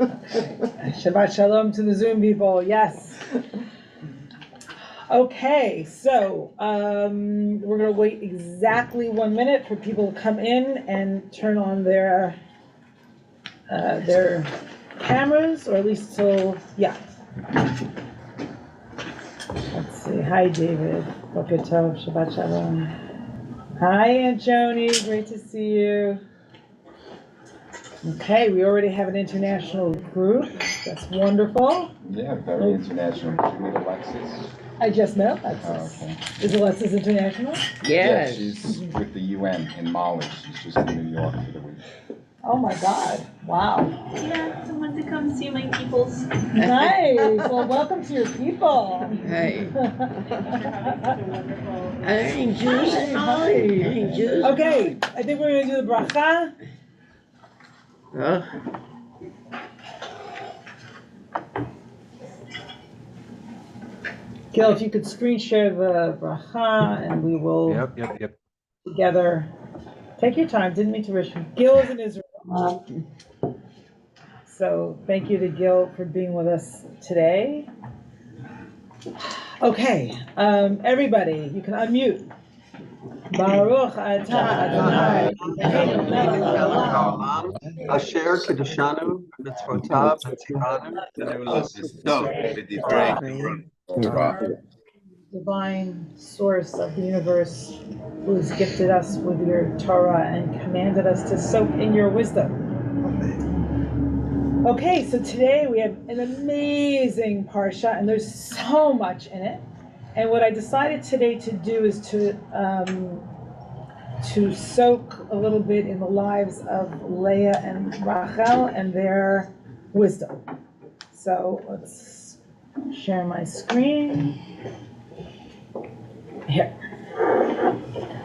Shabbat shalom to the Zoom people. Yes. Okay, so we're going to wait exactly 1 minute for people to come in and turn on their cameras, or at least till, yeah. Let's see. Hi, David. Boker Tov. Shabbat shalom. Hi, Aunt Joni. Great to see you. Okay, we already have an international group. That's wonderful. Yeah, very international. Did you meet Alexis? I just met Alexis. Oh, okay. Is Alexis international? Yeah, she's with the UN in Mali. She's just in New York for the week. Oh my God. Wow. Yeah, someone to come see my peoples. Nice. Well, welcome to your people. Hey. Wonderful. Any Jews? Any Jews? Okay, I think we're going to do the bracha. Huh? Gil, if you could screen share the bracha, and we will Yep. together. Take your time. Didn't mean to rush you. Gil is in Israel. So thank you to Gil for being with us today. Okay, everybody, you can unmute. Baruch atah Adonai. Asher Kiddushanu, Mitzvotav, Tzivanu. Divine source of the universe, who has gifted us with your Torah and commanded us to soak in your wisdom. Okay, so today we have an amazing parsha, and there's so much in it. And what I decided today to do is to soak a little bit in the lives of Leah and Rachel and their wisdom. So let's share my screen. Here.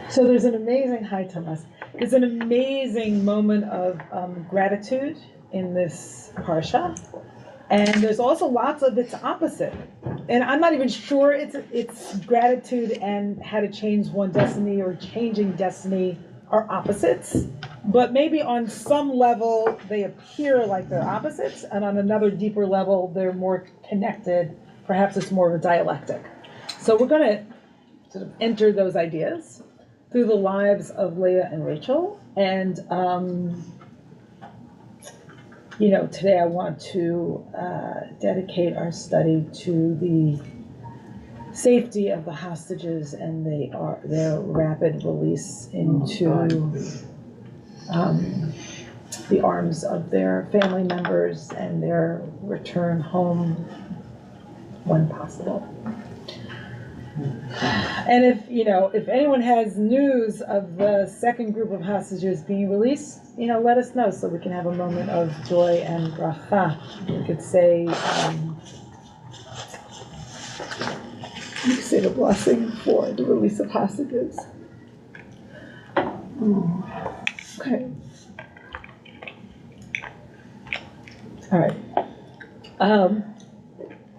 So there's an amazing, hi Thomas, there's an amazing moment of gratitude in this parsha, and there's also lots of its opposite. And I'm not even sure it's gratitude and how to change one destiny or changing destiny are opposites, but maybe on some level they appear like they're opposites, and on another deeper level they're more connected. Perhaps it's more of a dialectic. So we're going to sort of enter those ideas through the lives of Leah and Rachel. And, today I want to dedicate our study to the safety of the hostages and their rapid release into the arms of their family members and their return home when possible. And if anyone has news of the second group of hostages being released, let us know so we can have a moment of joy and bracha. We could say, the blessing for the release of hostages. Okay. All right.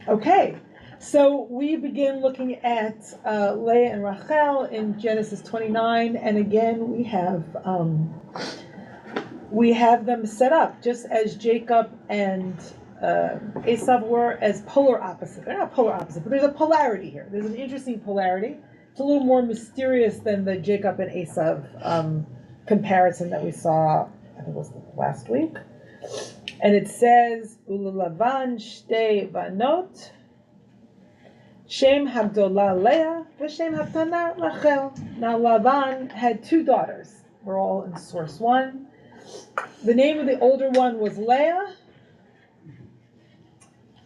Okay. So we begin looking at Leah and Rachel in Genesis 29, and again we have them set up just as Jacob and Esau were, as polar opposite. They're not polar opposite, but there's a polarity here. There's an interesting polarity. It's a little more mysterious than the Jacob and Esau comparison that we saw, I think it was last week. And it says, Ululavan shtei vanot, Shem Havdolah Leah, V'Shem Havtana Rachel. Now Lavan had two daughters. We're all in source 1. The name of the older one was Leah,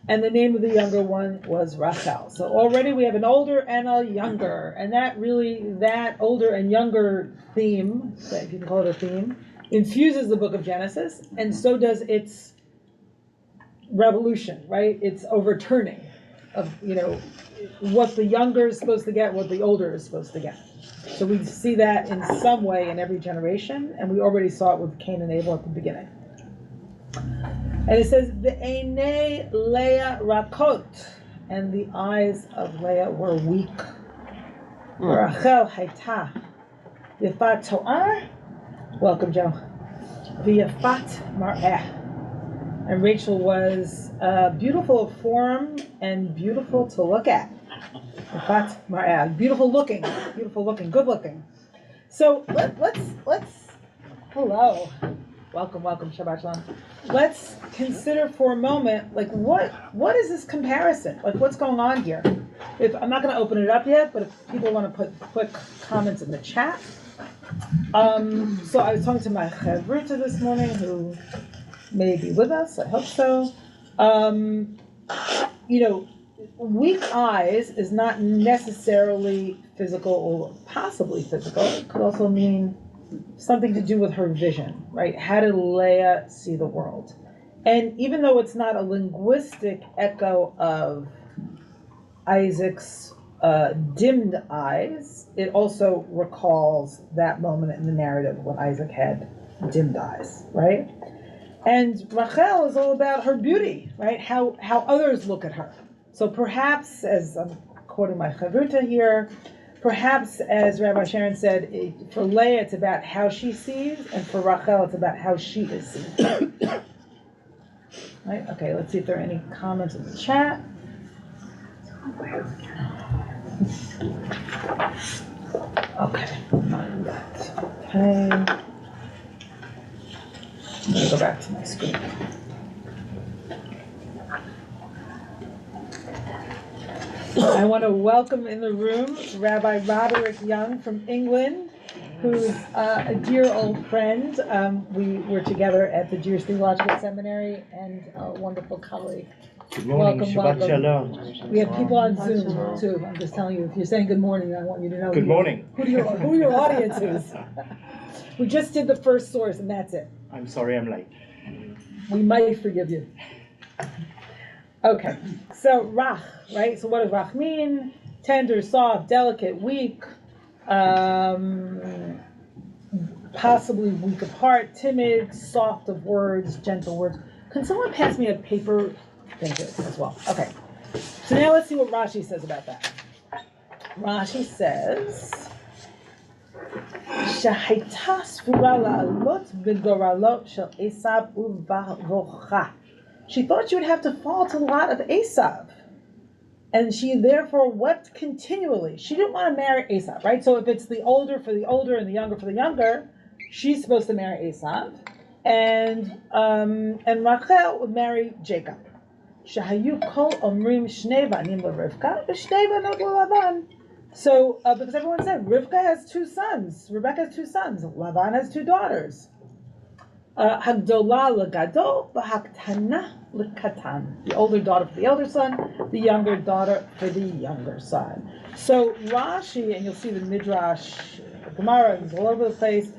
and the name of the younger one was Rachel. So already we have an older and a younger, and that older and younger theme, if you can call it a theme, infuses the book of Genesis, and so does its revolution, right? It's overturning of, what the younger is supposed to get, what the older is supposed to get. So we see that in some way in every generation, and we already saw it with Cain and Abel at the beginning. And it says, Ve'enei Leah rakot, and the eyes of Leah were weak. Rachel hayta yafat to'ar, welcome Joe, v'yafat mar'eh, And Rachel was beautiful of form and beautiful to look at. Beautiful looking, good looking. So let's hello, welcome, Shabbat Shalom. Let's consider for a moment, like what is this comparison? Like what's going on here? If I'm not going to open it up yet, but if people want to put quick comments in the chat. So I was talking to my chavruta this morning, who may be with us. I hope so. Weak eyes is not necessarily physical or possibly physical. It could also mean something to do with her vision, right? How did Leah see the world? And even though it's not a linguistic echo of Isaac's dimmed eyes, it also recalls that moment in the narrative when Isaac had dimmed eyes, right? And Rachel is all about her beauty, right? How others look at her. So perhaps, as I'm quoting my chavruta here, perhaps as Rabbi Sharon said, for Leah it's about how she sees, and for Rachel it's about how she is seen. Right? Okay, let's see if there are any comments in the chat. Okay, not yet. Okay. I'm going to go back to my screen. I want to welcome in the room Rabbi Roderick Young from England, who's a dear old friend. We were together at the Jewish Theological Seminary, and a wonderful colleague. Good morning, Welcome. Shabbat Shalom. We have people on Zoom too. I'm just telling you, if you're saying good morning, I want you to know Good morning. who your audience is. We just did the first source, and that's it. I'm sorry I'm late. We might forgive you. Okay, so Rach, right? So what does Rach mean? Tender, soft, delicate, weak, possibly weak of heart, timid, soft of words, gentle words. Can someone pass me a paper? Thank you, as well. Okay, so now let's see what Rashi says about that. Rashi says, "Shahayta sfura la'alot v'goralot shel Esav u'vavocha." She thought she would have to fall to the lot of Esav, and she therefore wept continually. She didn't want to marry Esav, right? So if it's the older for the older and the younger for the younger, she's supposed to marry Esav, and Rachel would marry Jacob. Shahayu kol omrim shnei banim l'Rivka v'shnei banot l'Lavan. So because everyone said Rivka has two sons, Rebecca has two sons, Lavan has two daughters. Hagdola l'Gadol v'haktana l'Katan. The older daughter for the elder son, the younger daughter for the younger son. So Rashi, and you'll see the Midrash, the Gemara is all over the place,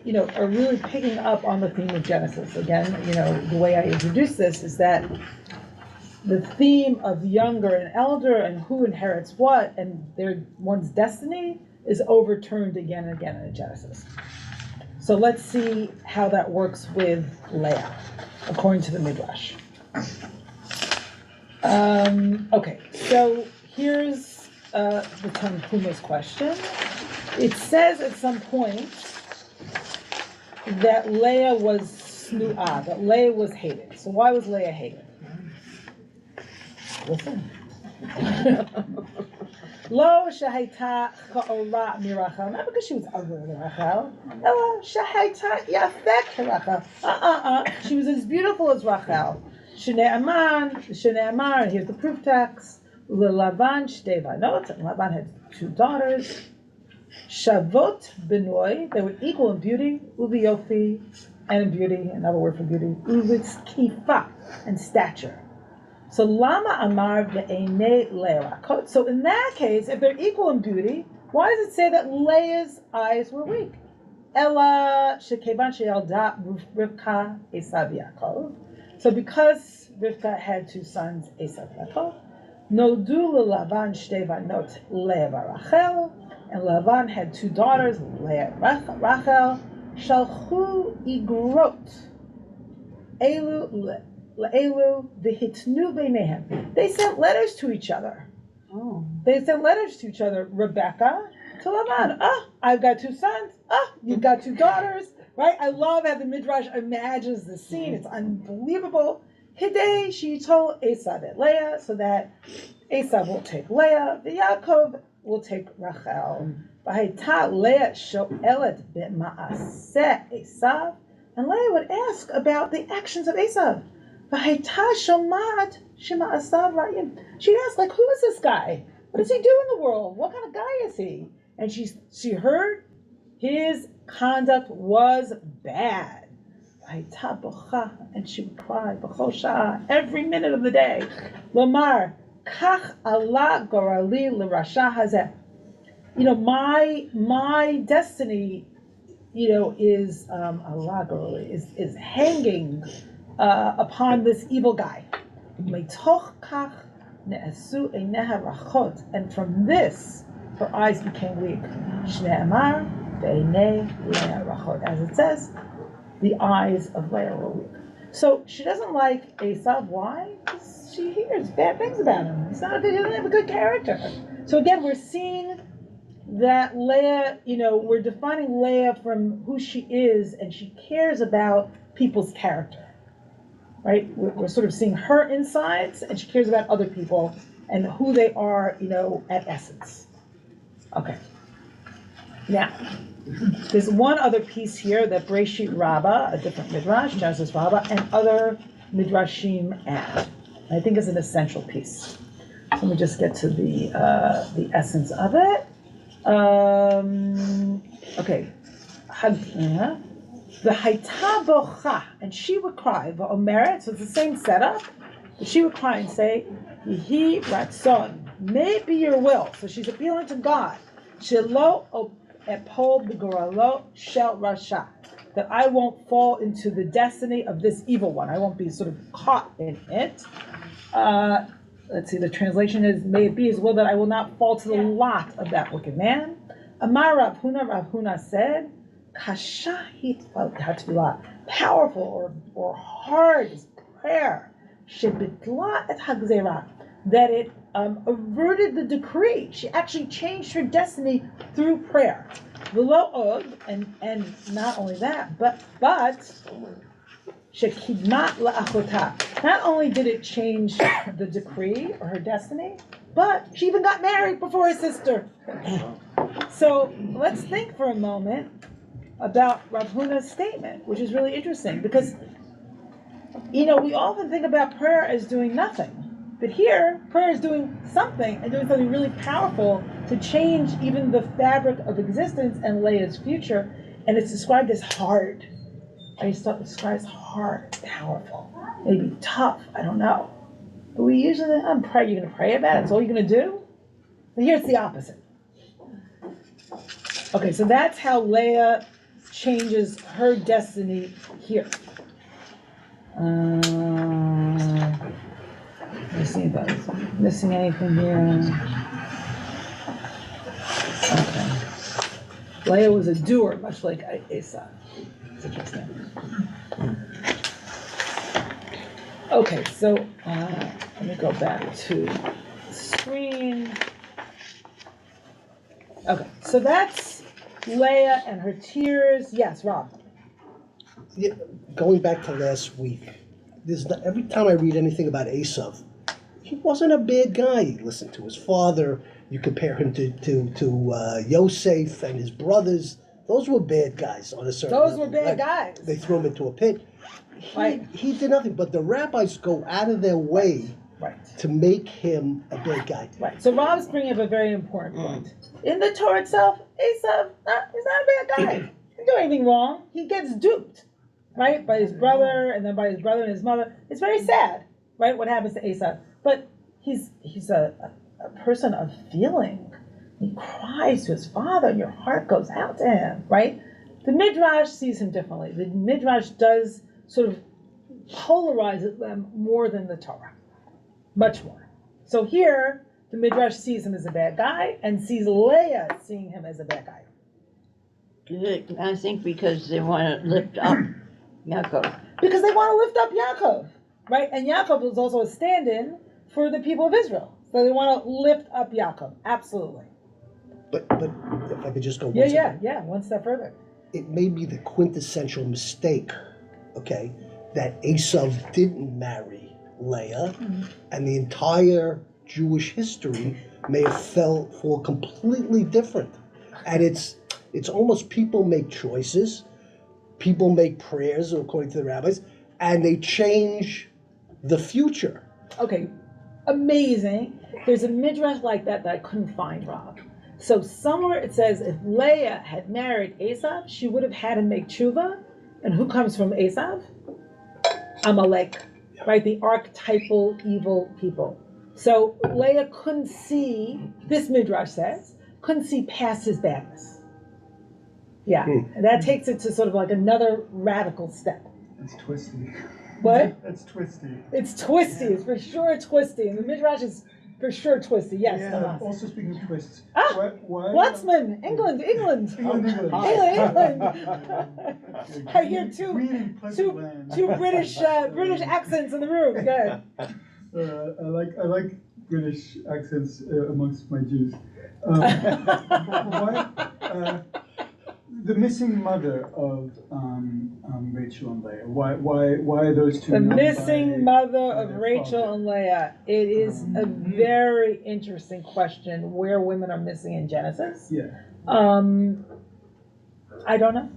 are really picking up on the theme of Genesis. Again, the way I introduce this is that the theme of younger and elder and who inherits what and one's destiny is overturned again and again in Genesis. So let's see how that works with Leah, according to the Midrash. Okay, so here's the Tanhuma's question. It says at some point that Leah was snu'ah, that Leah was hated. So why was Leah hated? Listen. Lo shahayta cha'ora mirachel, not because she was uglier than Rachel. Ella shahayta yafek Rachel. She was as beautiful as Rachel. Shnei Amar, here's the proof text. Lavan shtei banot, and Lavan had two daughters. Shavot benoi, they were equal in beauty. Uviyofi, and in beauty, another word for beauty. Uvitzkifa, and stature. So Lama Amar ve'enei Leah. So in that case, if they're equal in beauty, why does it say that Leah's eyes were weak? Ella shekevan sheyalda Rivka Esav Yaakov. So because Rivka had two sons, Esav Yaakov, nodu leLavan shtei banot Leah v'Rachel, and Lavan had two daughters, Leah and Rachel. Shalchu igrot elu le'elu v'hitnu beinehem. They sent letters to each other. Oh. They sent letters to each other. Rebecca to Lavan. I've got two sons. You've got two daughters. right? I love how the Midrash imagines the scene. It's unbelievable. Hidei Shitol Esav et Leah, so that Esav will take Leah, the Yaakov will take Rachel. V'haita Leah sho'elet b'ma'aseh Esav, and Leah would ask about the actions of Esav. V'haita shomat shema'asav ra'im. She'd ask, like, who is this guy? What does he do in the world? What kind of guy is he? And she heard his conduct was bad. And she would cry every minute of the day. Lomar, kach Allah gorali l'rasha hazeh. My destiny, is Allah gorali is hanging upon this evil guy. Meitoch kach ne'asu eineha rachot, and from this her eyes became weak. Shne'amar ve'einei Leah rachot, as it says, the eyes of Leah were weak. So she doesn't like Esav. Why? Because she hears bad things about him. He doesn't have a good character. So again, we're seeing that Leah, we're defining Leah from who she is, and she cares about people's character. Right? We're sort of seeing her insides, and she cares about other people and who they are, at essence. Okay. Now, there's one other piece here that Breshit Rabbah, a different midrash, Genesis Rabbah, and other midrashim add. I think is an essential piece. So let me just get to the essence of it. Okay. The Haita Bocha, and she would cry. Va'omeret, so it's the same setup. But she would cry and say, Yehi Ratzon, may it be your will. So she's appealing to God. Shelo Epol b'goralo shel rasha, that I won't fall into the destiny of this evil one. I won't be sort of caught in it. Let's see, the translation is, may it be his will that I will not fall to the lot of that wicked man. Amar Rav Huna said, Kasha hitfilah, powerful or hard is prayer. Shebitla et hagzera, that it averted the decree. She actually changed her destiny through prayer. And not only that, but shekidmat la'achota. Not only did it change the decree or her destiny, but she even got married before her sister. So let's think for a moment about Rav Huna's statement, which is really interesting, because we often think about prayer as doing nothing. But here, prayer is doing something, and doing something really powerful to change even the fabric of existence and Leah's future. And it's described as hard. It's described as hard, powerful, maybe tough, I don't know. But we usually think, you're going to pray about it? That's all you're going to do? But here it's the opposite. Okay, so that's how Leah changes her destiny here. Let's see if I'm missing anything here. Okay. Leah was a doer, much like Esau. It's interesting. Okay, so let me go back to the screen. Okay, so that's Leah and her tears. Yes, Rob. Yeah, going back to last week, every time I read anything about Esav, he wasn't a bad guy. He listened to his father. You compare him to Yosef and his brothers. Those were bad guys on a certain level. Those were bad guys. They threw him into a pit. He did nothing, but the rabbis go out of their way to make him a bad guy. Right. So Rob's bringing up a very important point. In the Torah itself, Esav, he's not a bad guy. He didn't do anything wrong. He gets duped, right, by his brother, and then by his brother and his mother. It's very sad, right, what happens to Esav. But he's a person of feeling. He cries to his father, and your heart goes out to him, right? The Midrash sees him differently. The Midrash does sort of polarize them more than the Torah, much more. So here, the Midrash sees him as a bad guy and sees Leah seeing him as a bad guy. I think because they want to lift up Yaakov. Because they want to lift up Yaakov, right? And Yaakov was also a stand-in for the people of Israel. So they want to lift up Yaakov, absolutely. But if I could just go one step. Yeah, one step further. it may be the quintessential mistake, okay, that Esav didn't marry Leah, and the entire Jewish history may have fall completely different. And it's almost people make choices, people make prayers according to the rabbis, and they change the future. Okay, amazing. There's a midrash like that I couldn't find, Rob. So somewhere it says if Leah had married Esav, she would have had him make tshuva. And who comes from Esav? Amalek, right? The archetypal evil people. So Leah couldn't see, this midrash says, couldn't see past his badness. Yeah, and that takes it to sort of like another radical step. It's twisty. What? It's twisty. It's twisty. It's for sure twisty, and the midrash is for sure twisty. Yes. Thomas. Also speaking of twists. Ah, Lutzman, England. England. I hear two British accents in the room. Good. I like British accents amongst my Jews. The missing mother of Rachel and Leah. Why are those two? The not missing by mother of their Rachel father? and Leah. It is a very interesting question where women are missing in Genesis. Yeah. I don't know.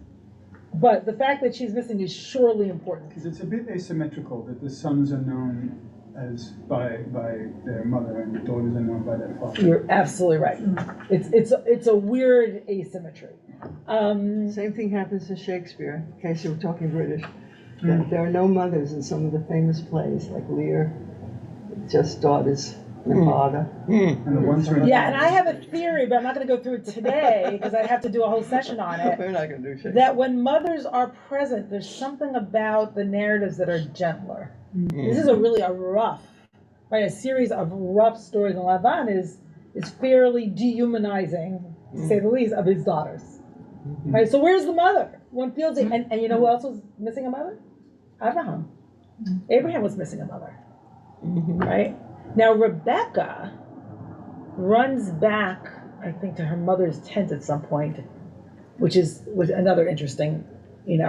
But the fact that she's missing is surely important. Because it's a bit asymmetrical that the sons are known as by their mother and the daughters are known by their father. You're absolutely right. It's a weird asymmetry. Same thing happens to Shakespeare, in case you were talking British. There are no mothers in some of the famous plays, like Lear, just daughters and father. And the ones who are Yeah, and I have a theory, but I'm not going to go through it today because I'd have to do a whole session on it. We're not going to do Shakespeare. That when mothers are present, there's something about the narratives that are gentler. This is a rough, right? A series of rough stories, and Lavan is fairly dehumanizing, to say the least, of his daughters. Right? So where's the mother? One feels it, and you know who else was missing a mother? Abraham. Abraham was missing a mother. Right? Now Rebecca runs back, I think, to her mother's tent at some point, which was another interesting, thing.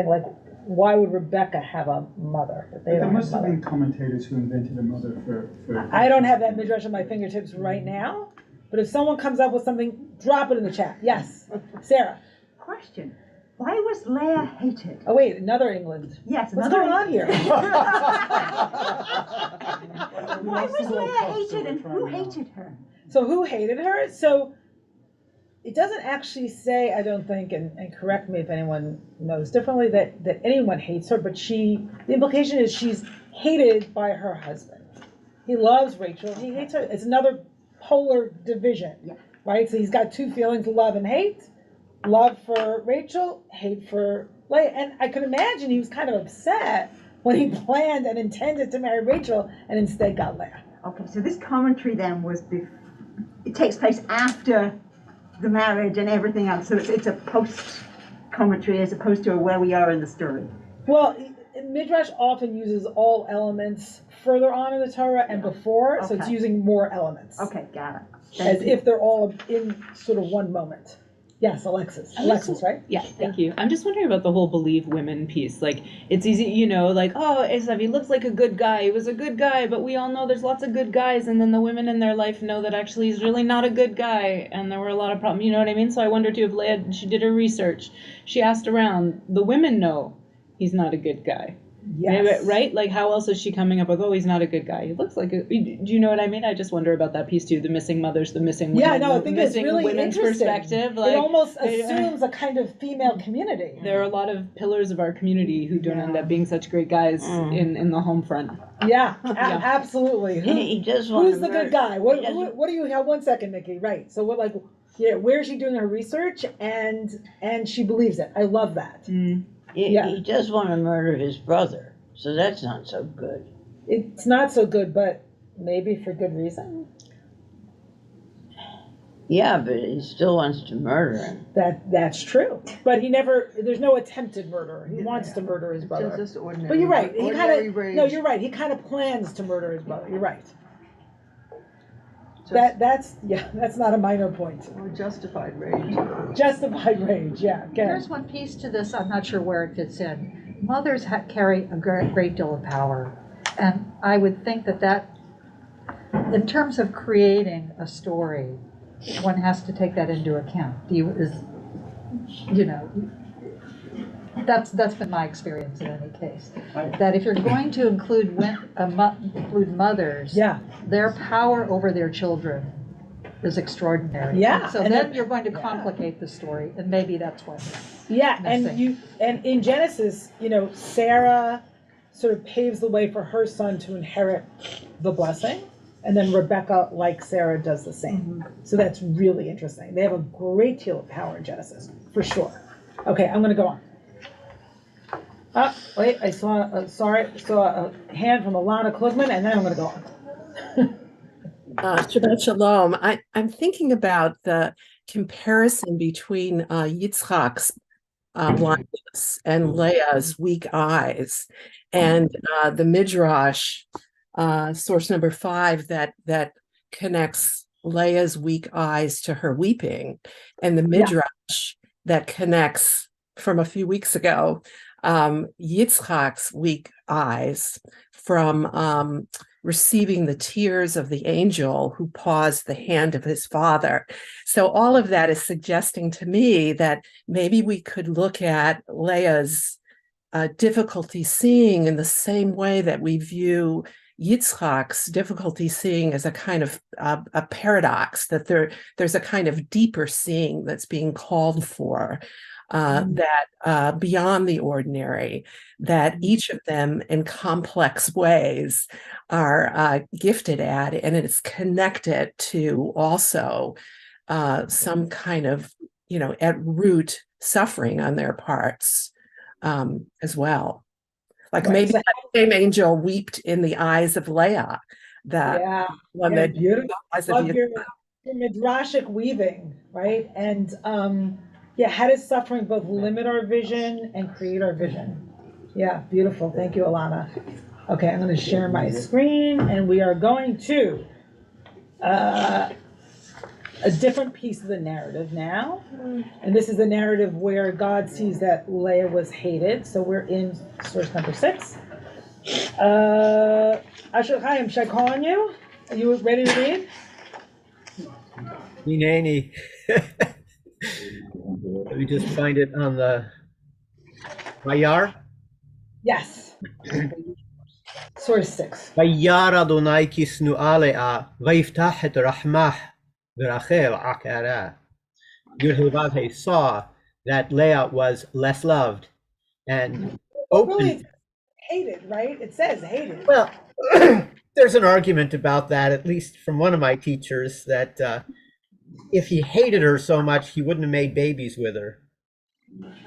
Like, why would Rebecca have a mother? If they There don't must have have a been mother? commentators who invented a mother for I don't have that midrash at my fingertips right now, but if someone comes up with something, drop it in the chat. Yes, Sarah. Question. Why was Leah hated? Oh wait, another England. Yes, What's another going on here? Why was Leah hated and who hated her? So who hated her? So it doesn't actually say, I don't think, and correct me if anyone knows differently, that anyone hates her, but the implication is she's hated by her husband. He loves Rachel, he hates her. It's another polar division, right? So he's got two feelings, love and hate. Love for Rachel, hate for Leah. And I could imagine he was kind of upset when he planned and intended to marry Rachel and instead got Leah. Okay, so this commentary then it takes place after the marriage and everything else, so it's a post-commentary as opposed to where we are in the story. Well, Midrash often uses all elements further on in the Torah and before, so it's Okay. using more elements. Okay, got it. As if they're all in sort of one moment. Yes, Alexis. Alexis, right? Yeah, thank you. I'm just wondering about the whole believe women piece. Like, it's easy, like, oh, Esav, he looks like a good guy. He was a good guy, but we all know there's lots of good guys, and then the women in their life know that actually he's really not a good guy, and there were a lot of problems. You know what I mean? So I wonder, too, if Leah, she did her research. She asked around. The women know he's not a good guy. Yes. Right? Like, how else is she coming up with, oh, he's not a good guy? He looks like do you know what I mean? I just wonder about that piece, too. The missing mothers, the missing women. Yeah, no, I the think it's missing really women's interesting. perspective. It almost assumes a kind of female community. There are a lot of pillars of our community who don't end up being such great guys in the home front. Yeah, absolutely. He just wanted Who's the good guy? What do you have? 1 second, Nikki. Right. So what, where is she doing her research and she believes it? I love that. He just wanted to murder his brother, so that's not so good. It's not so good, but maybe for good reason. Yeah, but he still wants to murder him. That's true. But there's no attempted murder. He wants to murder his brother. Just ordinary. But you're right. Ordinary rage. No, you're right. He kind of plans to murder his brother. You're right. That's not a minor point. Or justified rage. Justified rage, yeah, There's okay. one piece to this, I'm not sure where it fits in. Mothers carry a great deal of power. And I would think that in terms of creating a story, one has to take that into account. That's been my experience in any case. That if you're going to include mothers, Yeah. their power over their children is extraordinary. Yeah, So and then then- you're going to complicate the story, and maybe that's what. Yeah, Missing. and in Genesis, Sarah sort of paves the way for her son to inherit the blessing, and then Rebecca, like Sarah, does the same. So that's really interesting. They have a great deal of power in Genesis, for sure. Okay, I'm gonna go on. Wait, I saw a hand from Alana Klugman, and then I'm gonna go on. Shabbat Shalom. I'm thinking about the comparison between Yitzchak's blindness and Leah's weak eyes, and the Midrash, source number 5, that connects Leah's weak eyes to her weeping, and the Midrash that connects from a few weeks ago Yitzchak's weak eyes from receiving the tears of the angel who paused the hand of his father. So all of that is suggesting to me that maybe we could look at Leah's difficulty seeing in the same way that we view Yitzchak's difficulty seeing as a kind of a paradox, that there's a kind of deeper seeing that's being called for. That beyond the ordinary, that each of them in complex ways are gifted at, and it's connected to also some kind of, at root suffering on their parts as well. Like maybe that same angel wept in the eyes of Leah, that one that beautiful. eyes Love of your midrashic weaving, right? And how does suffering both limit our vision and create our vision? Yeah, beautiful. Thank you, Alana. Okay, I'm going to share my screen, and we are going to a different piece of the narrative now. And this is the narrative where God sees that Leah was hated. So we're in source number 6. Asher Chaim, should I call on you? Are you ready to read? Hineni. Let me just find it on the Vayar. Yes. Source 6. Vayar Adonai kisnu'a le'ah, vayftach et rahmah, v'rachel akara. Yud-Heh-Vav-Heh saw that Leah was less loved and opened. Really, hated, right? It says hated. Well, there's an argument about that, at least from one of my teachers, that if he hated her so much, he wouldn't have made babies with her.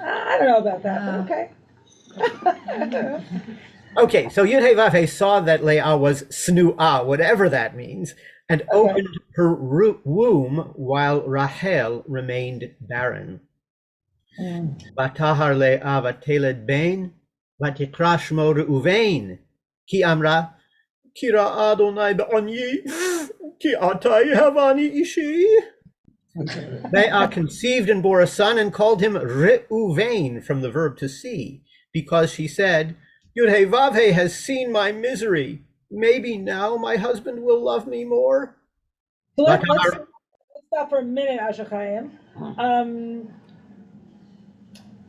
I don't know about that, but okay. Okay, so Yud-Heh-Vav-Heh saw that Leah was snu'ah, whatever that means, and opened her womb while Rachel remained barren. Vatahar Leah vateled ben, vatikra shmo Reuven, ki amra, ki ra'a Adonai ba'ani, ki atai havani ishi. Leah conceived and bore a son and called him Reuven, from the verb to see, because she said, Yud-Heh-Vav-Heh has seen my misery. Maybe now my husband will love me more. So let's stop for a minute, Asher Chaim.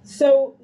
So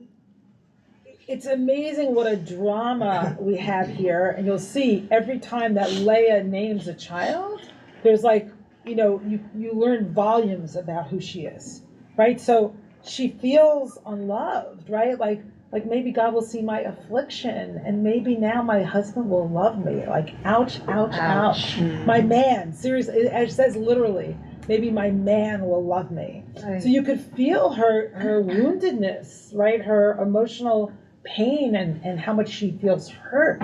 it's amazing what a drama we have here, and you'll see every time that Leah names a child, there's like, you learn volumes about who she is, right? So she feels unloved, right? Like maybe God will see my affliction, and maybe now my husband will love me. Like, ouch, ouch, ouch. My man, seriously, it says literally, maybe my man will love me. Right. So you could feel her woundedness, right? Her emotional pain and how much she feels hurt.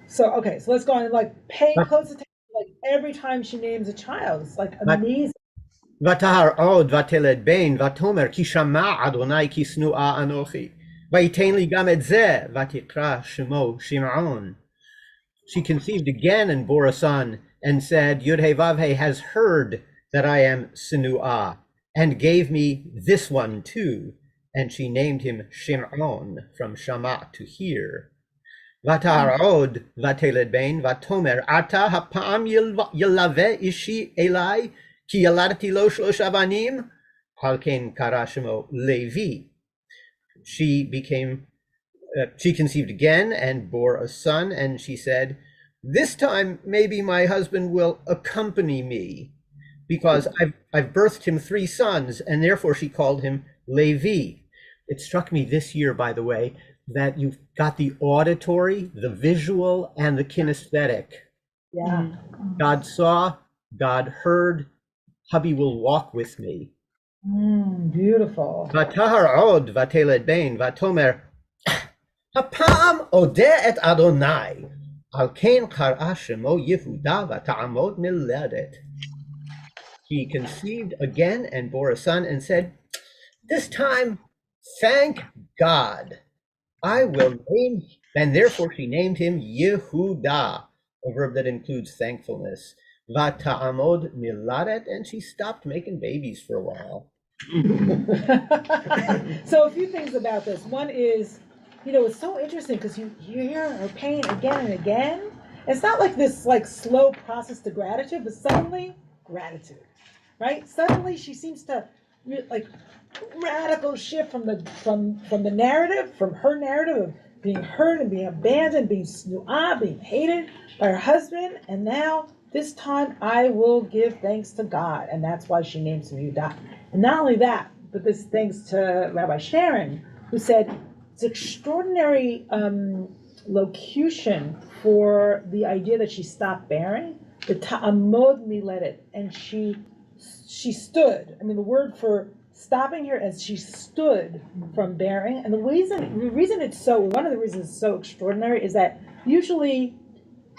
So, okay, so let's go on and pay close attention. Like every time she names a child, it's like amazing. Vatahar od vateled ben vatomer ki shama Adonai ki snu'a anochi. Vayiten li gam et zeh vatikra shemo Shim'on. She conceived again and bore a son and said, Yudhe has heard that I am Sinuah, and gave me this one too. And she named him Shim'on, from Shama, to hear. Vatarod vateled bain vatomer ata hapam yilave ishi elai ki yaladati lo shlosh avanim halken karashimo Levi. She conceived again and bore a son, and she said, "This time maybe my husband will accompany me, because I've birthed him 3 sons," and therefore she called him Levi. It struck me this year, by the way, that you've got the auditory, the visual, and the kinesthetic. Yeah. God saw, God heard, hubby will walk with me. Beautiful. Vatahar od vateled bain vatomer hapam odeh et Adonai al ken kara shemo Yehuda vata'amod miledet. He conceived again and bore a son and said, "This time, thank God. I will name," and therefore she named him Yehuda, a verb that includes thankfulness. Vata'amod miladet, and she stopped making babies for a while. So a few things about this. One is, it's so interesting because you hear her pain again and again. It's not like this slow process to gratitude, but suddenly gratitude, right? Suddenly she seems to radical shift from the narrative, from her narrative of being hurt and being abandoned, being snu'ah, being hated by her husband, and now this time I will give thanks to God, and that's why she names him Yudah. And not only that, but this thanks to Rabbi Sharon, who said it's extraordinary locution for the idea that she stopped bearing, the ta'amod miledet, and she stood. I mean, the word for stopping here as she stood from bearing. And one of the reasons it's so extraordinary is that usually,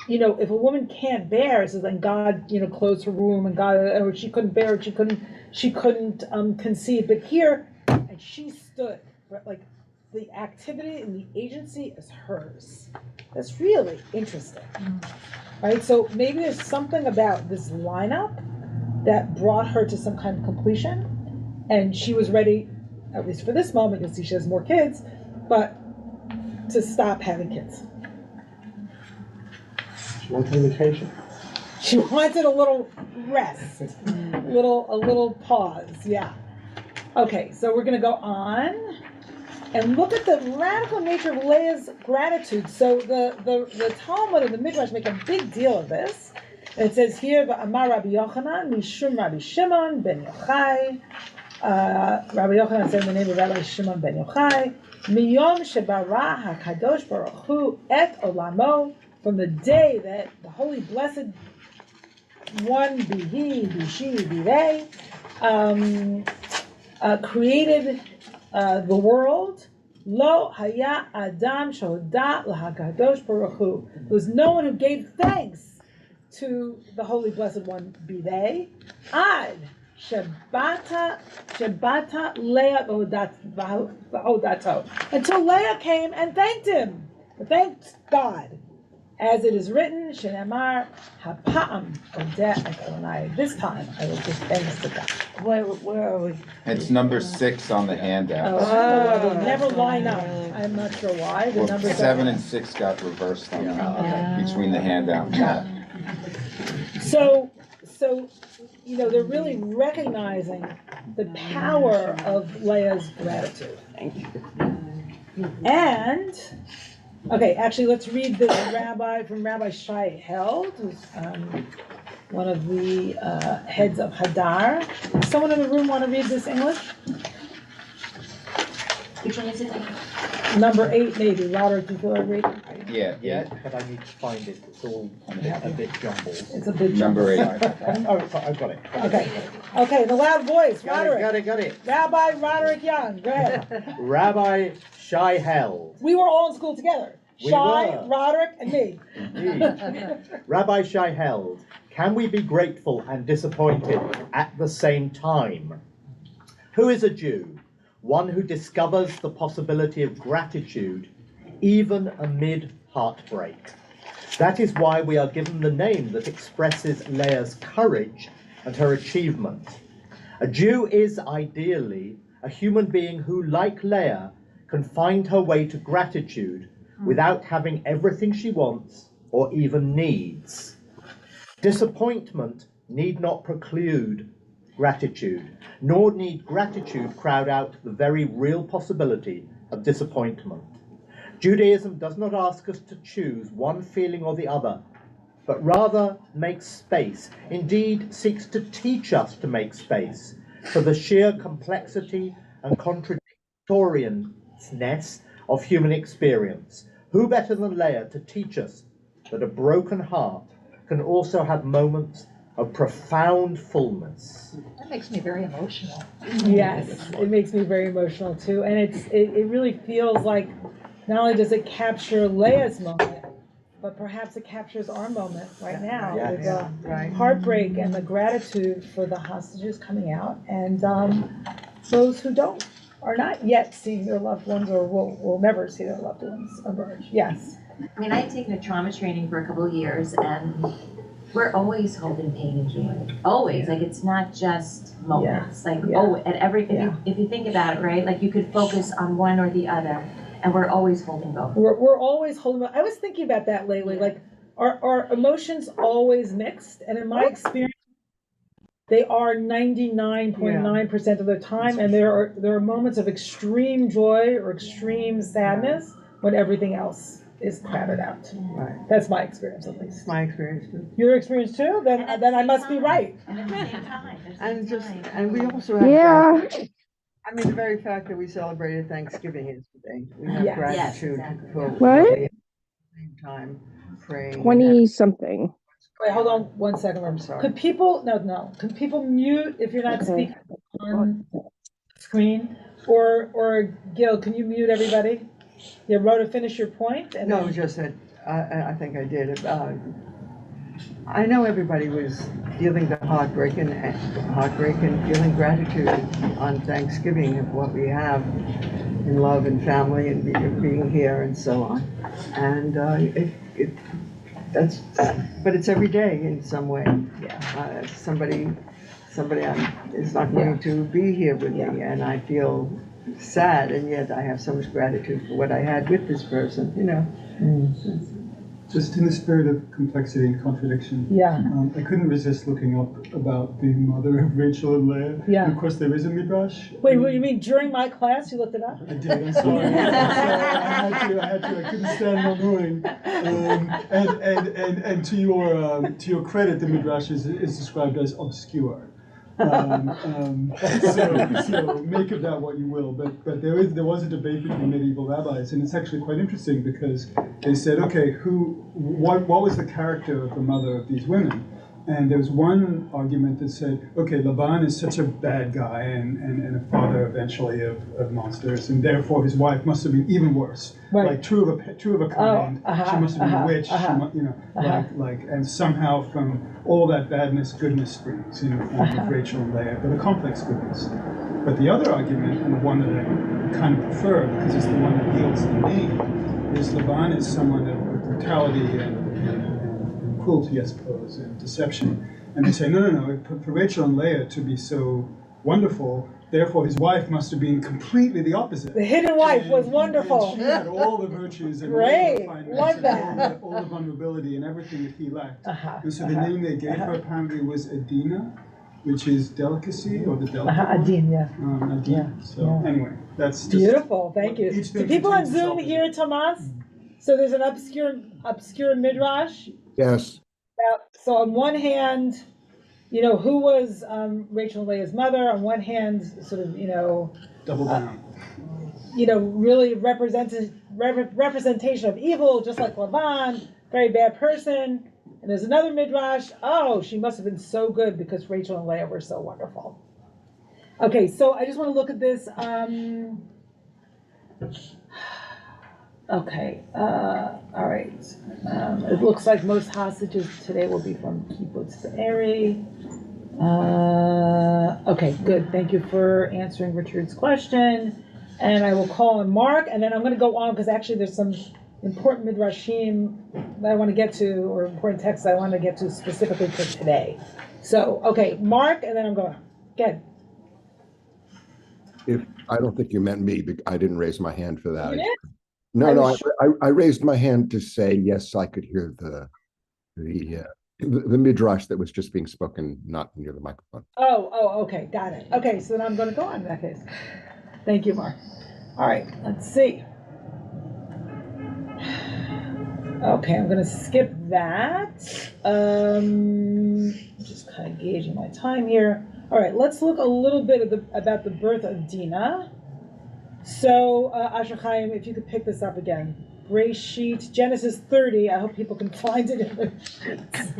if a woman can't bear, it says then God, closed her womb, and God, or she couldn't bear it, she couldn't conceive. But here, and she stood, right? The activity and the agency is hers. That's really interesting, right? So maybe there's something about this lineup that brought her to some kind of completion, and she was ready, at least for this moment, because she has more kids, but to stop having kids. She wanted a vacation. She wanted a little rest, a little pause. Yeah. Okay, so we're going to go on and look at the radical nature of Leah's gratitude. So the Talmud and the Midrash make a big deal of this. It says here, "Amar Rabbi Yochanan mishum Rabbi Shimon ben Yochai." Rabbi Yochanan said in the name of Rabbi Shimon ben Yochai, "Miyom shebara hakadosh baruch hu et olamo." From the day that the Holy Blessed One, be He, be she, be they, created the world, lo haya adam shoda lahakadosh baruch hu. There was no one who gave thanks to the Holy Blessed One, be they, ad shebata Leah v'hodato, until Leah came and thanked him, thanked God. As it is written, Shenamar hapa'am odeh et Adonai. This time I will give thanks to God. Where are we? It's number 6 on the handout. They never line up. I'm not sure why. The Well, numbers 7 are... and 6 got reversed on between the handout and that. So they're really recognizing the power of Leah's gratitude. Thank you. And okay, actually, let's read this from Rabbi Shai Held, who's one of the heads of Hadar. Does someone in the room want to read this English? Which one is it? Number 8, maybe. Roderick, do you feel like reading? Yeah, but I need to find it. It's all a bit jumbled. It's a bit Number 8. Oh, I've got it. Okay, the loud voice, Roderick. Got it. Rabbi Roderick Young, go ahead. Rabbi Shai Held. We were all in school together. We Shai, were. Roderick, and me. Indeed. Rabbi Shai Held, can we be grateful and disappointed at the same time? Who is a Jew? One who discovers the possibility of gratitude even amid heartbreak. That is why we are given the name that expresses Leah's courage and her achievement. A Jew is ideally a human being who, like Leah, can find her way to gratitude without having everything she wants or even needs. Disappointment need not preclude gratitude, nor need gratitude crowd out the very real possibility of disappointment. Judaism does not ask us to choose one feeling or the other, but rather makes space, indeed seeks to teach us to make space for the sheer complexity and contradictoriness of human experience. Who better than Leah to teach us that a broken heart can also have moments of profound fullness? That makes me very emotional. Yes, it makes me very emotional too, and it really feels like not only does it capture Leah's moment, but perhaps it captures our moment right now with the heartbreak and the gratitude for the hostages coming out, and those who are not yet seeing their loved ones or will never see their loved ones emerge. Yes. I mean, I had taken a trauma training for a couple of years, and we're always holding pain and joy. Always. Like, it's not just moments. Like, at every, if you think about it, right? Like, you could focus on one or the other, and we're always holding both. We're always holding both. I was thinking about that lately. Like, our emotions always mixed, and in my experience, they are 99.9% of the time, and there are moments of extreme joy or extreme sadness when everything else is crowded out. Right. That's my experience, at least. My experience too. Your experience too? Then I must be right. And at the same time. And we also have gratitude. I mean, the very fact that we celebrated Thanksgiving yesterday, we have gratitude for What? at the same time praying. 20-something. Wait, hold on 1 second. I'm sorry. Could people Can people mute if you're not speaking on screen? Or Gil, can you mute everybody? Yeah, Rhoda, finish your point. And No, just that I think I did. I know everybody was feeling the heartbreak and feeling gratitude on Thanksgiving of what we have in love and family and being here and so on. And but it's every day in some way. Somebody is not going to be here with me, and I feel sad, and yet I have so much gratitude for what I had with this person, you know. Just in the spirit of complexity and contradiction, I couldn't resist looking up about the mother of Rachel and Leah. Yeah. And of course, there is a midrash. Wait, what do you mean during my class you looked it up? I did. I'm sorry. I had to. I couldn't stand on knowing. And to your credit, the midrash is described as obscure. So make of that what you will, but there was a debate between medieval rabbis, and it's actually quite interesting because they said, okay, what was the character of the mother of these women? And there was one argument that said, okay, Laban is such a bad guy and a father eventually of monsters, and therefore his wife must have been even worse. Right. Like true of a kind. She must have been a witch. And somehow from all that badness, goodness springs in Rachel and Leah, but a complex goodness. But the other argument, and the one that I kind of prefer because it's the one that yields the name, is Laban is someone of brutality and cruelty, I suppose, and deception. And they say, no, for Rachel and Leah to be so wonderful, therefore his wife must have been completely the opposite. The hidden wife was wonderful. And she had all the virtues and great. All the Love that. all the vulnerability and everything that he lacked. And so the name they gave her apparently was Adina, which is delicacy or the delicate one. Adin, Adin. So anyway, that's just beautiful. Thank you. Do people on Zoom hear Tomas? So there's an obscure midrash. Yes. So on one hand, who was Rachel and Leah's mother? On one hand, sort of, double down. Really representation of evil, just like Laban, very bad person. And there's another midrash. Oh, she must have been so good because Rachel and Leah were so wonderful. Okay, so I just want to look at this. Okay, all right. It looks like most hostages today will be from Kibbutz Be'eri. Okay, good. Thank you for answering Richard's question. And I will call on Mark, and then I'm going to go on because actually there's some important midrashim that I want to get to, or important texts I want to get to specifically for today. So, okay, Mark, and then I'm going. Good. If I don't think you meant me, but I didn't raise my hand for that. You did? No, I raised my hand to say yes. I could hear the midrash that was just being spoken, not near the microphone. Oh, okay, got it. Okay, so then I'm going to go on in that case. Thank you, Mark. All right, let's see. Okay, I'm going to skip that. Just kind of gauging my time here. All right, let's look a little bit about the birth of Dinah. So, Asher Chaim, if you could pick this up again. Breshit, Genesis 30. I hope people can find it in the sheets.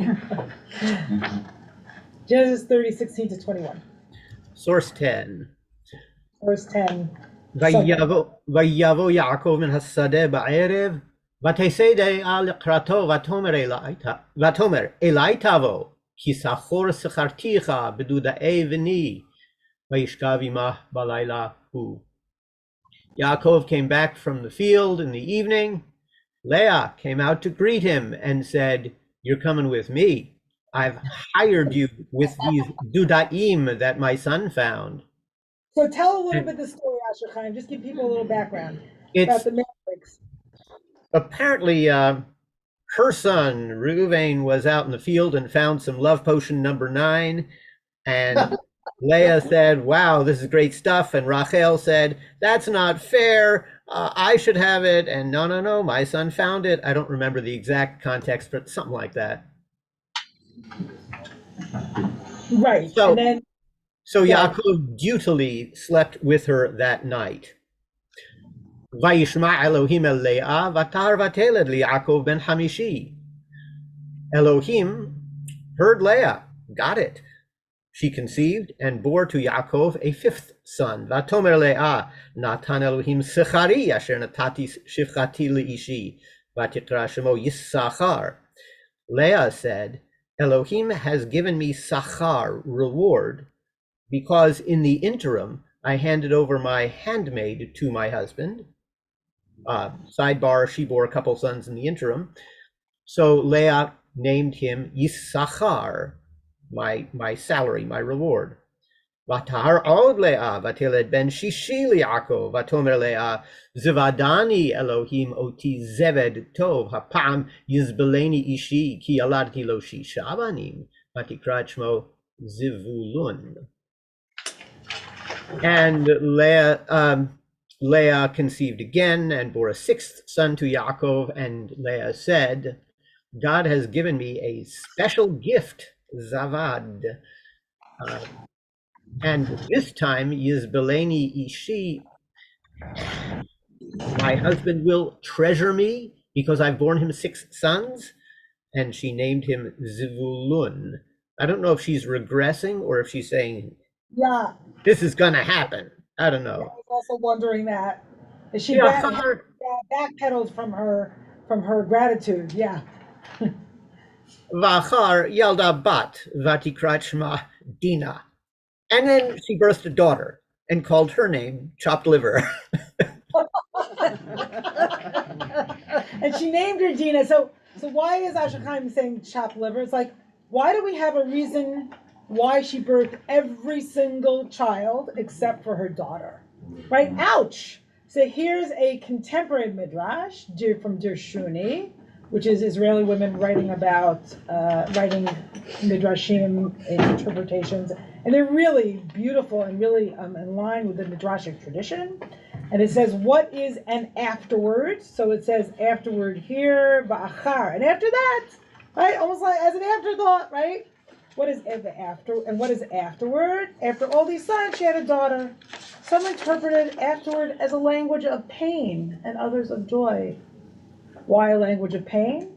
Genesis 30, 16 to 21. Source 10. Verse 10. ויבוא יעקב מן השדה בערב, ותסדה לקראתו, ותאמר אלי תבוא, כי שכור שכרתיך בדודאי בני, וישכב עמך בלילה הוא. Yaakov came back from the field in the evening. Leah came out to greet him and said, "You're coming with me. I've hired you with these dudaim that my son found." So tell a little bit the story, Asher Chaim. Just give people a little background about the Mavericks. Apparently, her son, Reuven, was out in the field and found some love potion number 9. And Leah said, "Wow, this is great stuff." And Rachel said, "That's not fair. I should have it." And no, my son found it. I don't remember the exact context, but something like that. Right. So, and then, Yaakov dutifully slept with her that night. Vayishma Elohim el Leah vatar vateled liYaakov ben Hamishi. Elohim heard Leah, got it. She conceived and bore to Yaakov a 5th son. Vatomer Leah, Natan Elohim sechari asher natati shifchati leishi, vatikra shemo Yissachar. Leah said, Elohim has given me sachar, reward, because in the interim I handed over my handmaid to my husband. Sidebar, she bore a couple sons in the interim. So Leah named him Yissachar, my salary, my reward. Vatahar od Leah vateled ben shishi liYaakov vatomer Leah zivadani Elohim oti zeved tov hapam yizbeleni ishi ki aladti lo shisha banim vatikra shmo Zivulun. And Leah conceived again and bore a 6th son to Yaakov, and Leah said, "God has given me a special gift, Zavad. And this time, Yizbeleni Ishi, my husband will treasure me because I've borne him 6 sons." And she named him Zivulun. I don't know if she's regressing or if she's saying, yeah, this is going to happen. I don't know. I was also wondering that. Is she backpedaled from her gratitude? Yeah. Vachar yalda bat vatikrat shma Dina. And then she birthed a daughter and called her name Chopped Liver. And she named her Dina. So why is Asher Chaim saying chopped liver? It's like, why do we have a reason why she birthed every single child except for her daughter? Right? Ouch! So here's a contemporary midrash from Dirshuni, which is Israeli women writing midrashim interpretations, and they're really beautiful and really in line with the midrashic tradition. And it says, what is an afterward? So it says afterward here, ba'achar. And after that, right? Almost like as an afterthought, right? What is after? And what is afterward? After all these sons, she had a daughter. Some interpreted afterward as a language of pain and others of joy. Why a language of pain?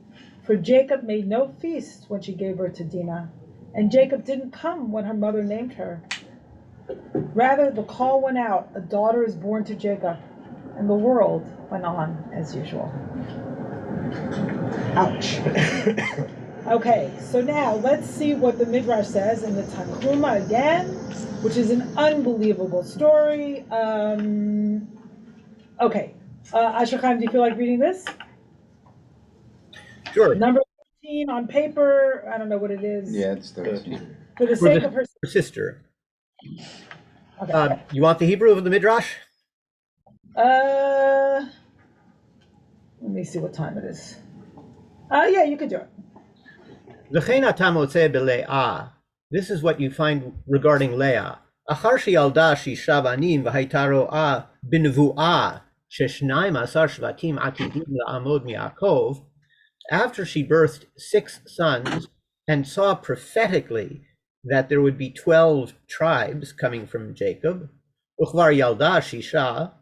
For Jacob made no feast when she gave birth to Dinah. And Jacob didn't come when her mother named her. Rather, the call went out, a daughter is born to Jacob, and the world went on as usual. Ouch. Okay, so now let's see what the Midrash says in the Tanhuma again, which is an unbelievable story. Okay, Asher Chaim, do you feel like reading this? Sure. Number 13 on paper, I don't know what it is. Yeah, it's 13. For the sake of her sister. Okay. You want the Hebrew of the Midrash? Let me see what time it is. Yeah, you could do it. V'chein ata motzeh b'Leah. This is what you find regarding Leah. Achar sheyalda shisha banim v'hayta ro'ah b'nevu'ah sheshnayim asar shvatim atidim la'amod mi'Yaakov. After she birthed 6 sons and saw prophetically that there would be 12 tribes coming from Jacob, Uchvar Yalda Shisha,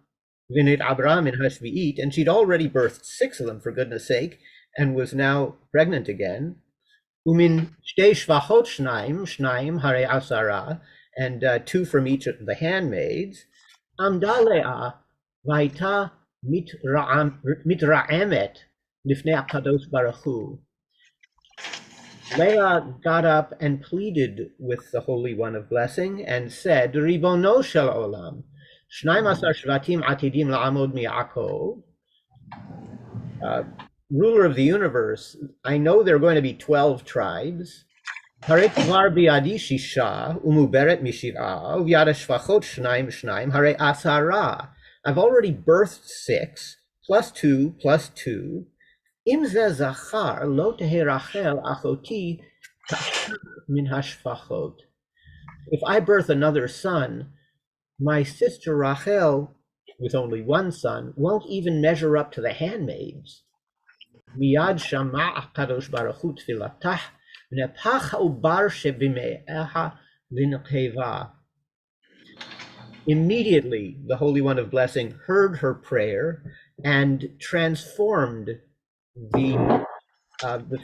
Vinit Abram in Hashvi'it, and she'd already birthed 6 of them, for goodness sake, and was now pregnant again. Umin Shtei Shvachot Shnaim Hare Asara, and 2 from each of the handmaids. Amda Leah Vaita Mitra'emet Lifnei HaKadosh Baruch Hu. Leah got up and pleaded with the Holy One of Blessing and said, Ribono shel olam, 12 shvatim atidim la'amod mi'Yaakov. Ruler of the universe, I know there are going to be 12 tribes. Hare kvar biadi shisha umuberet mishiv'a uvyada shvachot shnaim hare asara. I've already birthed 6 plus 2 plus 2. Im ze zachar lo tehe Rachel achoti min hashfachot. If I birth another son, my sister Rachel, with only 1 son, won't even measure up to the handmaids. Miyad shama HaKadosh Baruch Hu tfilatah v'nepach ha'ubar shebime'eha lincheva. Immediately, the Holy One of Blessing heard her prayer and transformed the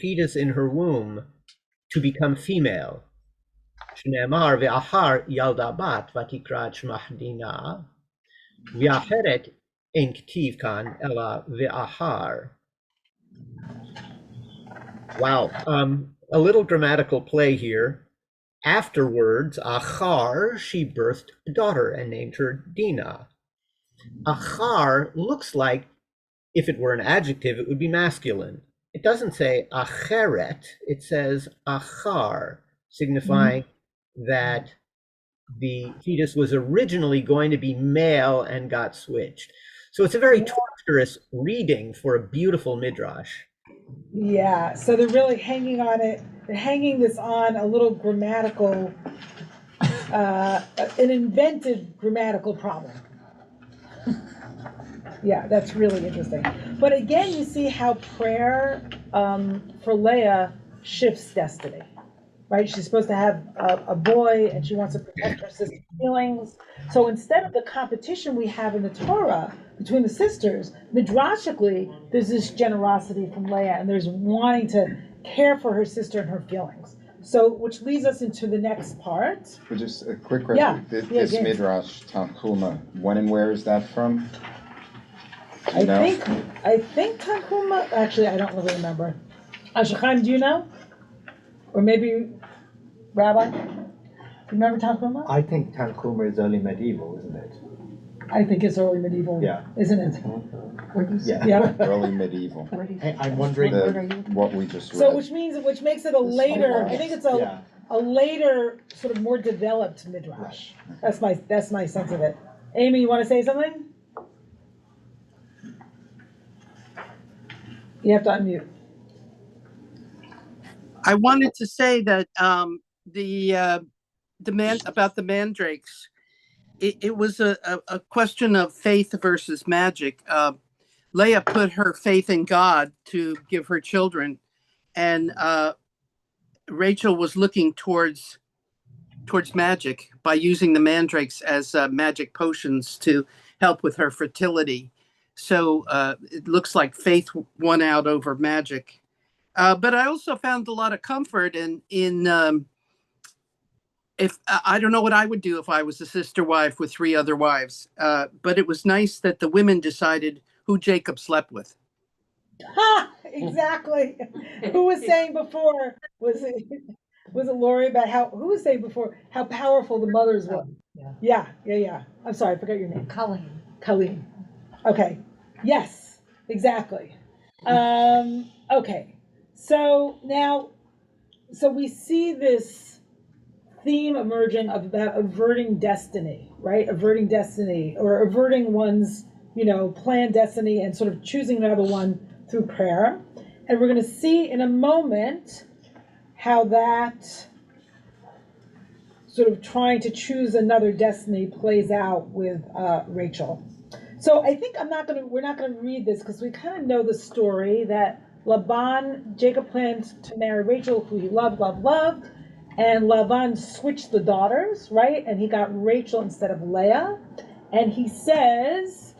fetus in her womb to become female. Shneimar ve'achar yalda bat vatikra shmah Dina ve'acheret ein ktiv kan ela ve'achar. Wow, a little grammatical play here. Afterwards, achar, she birthed a daughter and named her Dina. Achar looks like, if it were an adjective, it would be masculine. It doesn't say acheret, it says achar, signifying that the fetus was originally going to be male and got switched. So it's a very torturous reading for a beautiful midrash. Yeah, so they're really hanging on it. They're hanging this on a little grammatical, an invented grammatical problem. Yeah, that's really interesting. But again, you see how prayer for Leah shifts destiny, right? She's supposed to have a boy and she wants to protect her sister's feelings. So instead of the competition we have in the Torah between the sisters, midrashically, there's this generosity from Leah and there's wanting to care for her sister and her feelings. So, which leads us into the next part. But just a quick question. This midrash, Tanchuma, when and where is that from? I think Tanchuma, actually, I don't really remember. Ashachaim, do you know? Or maybe Rabbi? Do you remember Tanchuma? I think Tanchuma is early medieval, isn't it? I think it's early medieval, isn't it? Yeah. Early medieval. Hey, I'm wondering what we just read. So which makes it a later, I think it's a later, sort of more developed midrash. That's my sense of it. Amy, you want to say something? You have to unmute. I wanted to say that about the mandrakes, it was a question of faith versus magic. Leah put her faith in God to give her children, and Rachel was looking towards magic by using the mandrakes as magic potions to help with her fertility. So it looks like faith won out over magic. But I also found a lot of comfort in if I don't know what I would do if I was a sister wife with 3 other wives. But it was nice that the women decided who Jacob slept with. Ha! Exactly. Who was saying before? Was it Lori about who was saying before how powerful the mothers were? Yeah. I'm sorry, I forgot your name. Colleen. Okay. Yes, exactly. Okay. So now, so we see this theme emerging of about averting destiny, right? Averting destiny, or averting one's, planned destiny, and sort of choosing another one through prayer. And we're going to see in a moment how that sort of trying to choose another destiny plays out with Rachel. So I think we're not gonna read this because we kind of know the story that Jacob planned to marry Rachel, who he loved, and Laban switched the daughters, right? And he got Rachel instead of Leah. And he says,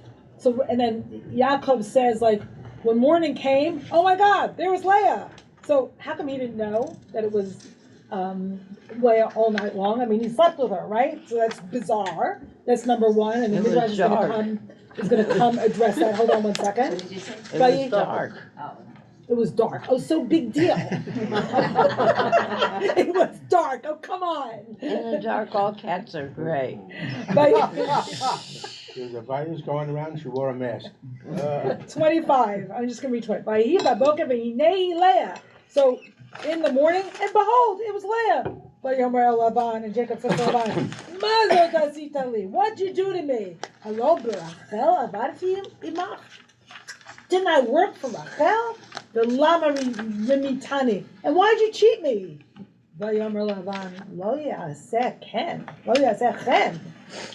and then Yaakov says, like, when morning came, oh my God, there was Leah. So how come he didn't know that it was Leah all night long? I mean, he slept with her, right? So that's bizarre. That's number one. And the Midrash is going to come address that. Hold on one second. What did you say? It was dark. Oh. It was dark. Oh, so big deal. It was dark. Oh, come on. In the dark, all cats are gray. There's a virus going around. She wore a mask. 25. I'm just going to read 20. So in the morning, and behold, it was Leah. Laban, and Jacob said to Laban, what'd you do to me? Didn't I work for Rachel? The lama remitani. And why'd you cheat me?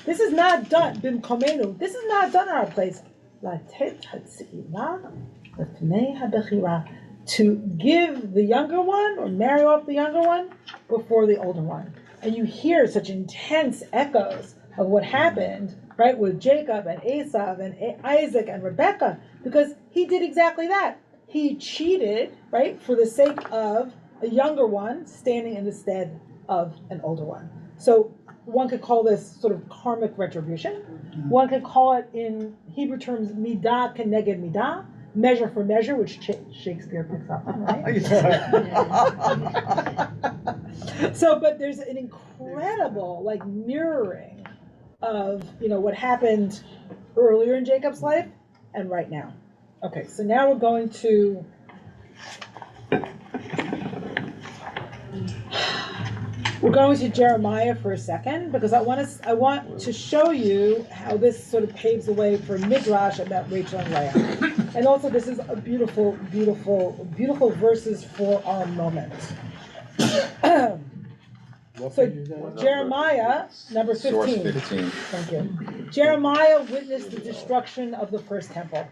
This is not done. This is not done in our place. To give the younger one or marry off the younger one before the older one. And you hear such intense echoes of what happened, right, with Jacob and Esau and Isaac and Rebekah, because he did exactly that. He cheated, right, for the sake of a younger one standing in the stead of an older one. So one could call this sort of karmic retribution. One could call it in Hebrew terms midah keneged midah, measure for measure, which Shakespeare picks up on, right? So, but there's an incredible, like, mirroring of, what happened earlier in Jacob's life and right now. Okay, so now we're going to Jeremiah for a second, because I want to show you how this sort of paves the way for Midrash about Rachel and Leah. And also, this is a beautiful, beautiful, beautiful verses for our moment. So Jeremiah, number 15. Source 15. Thank you. Jeremiah witnessed the destruction of the first temple.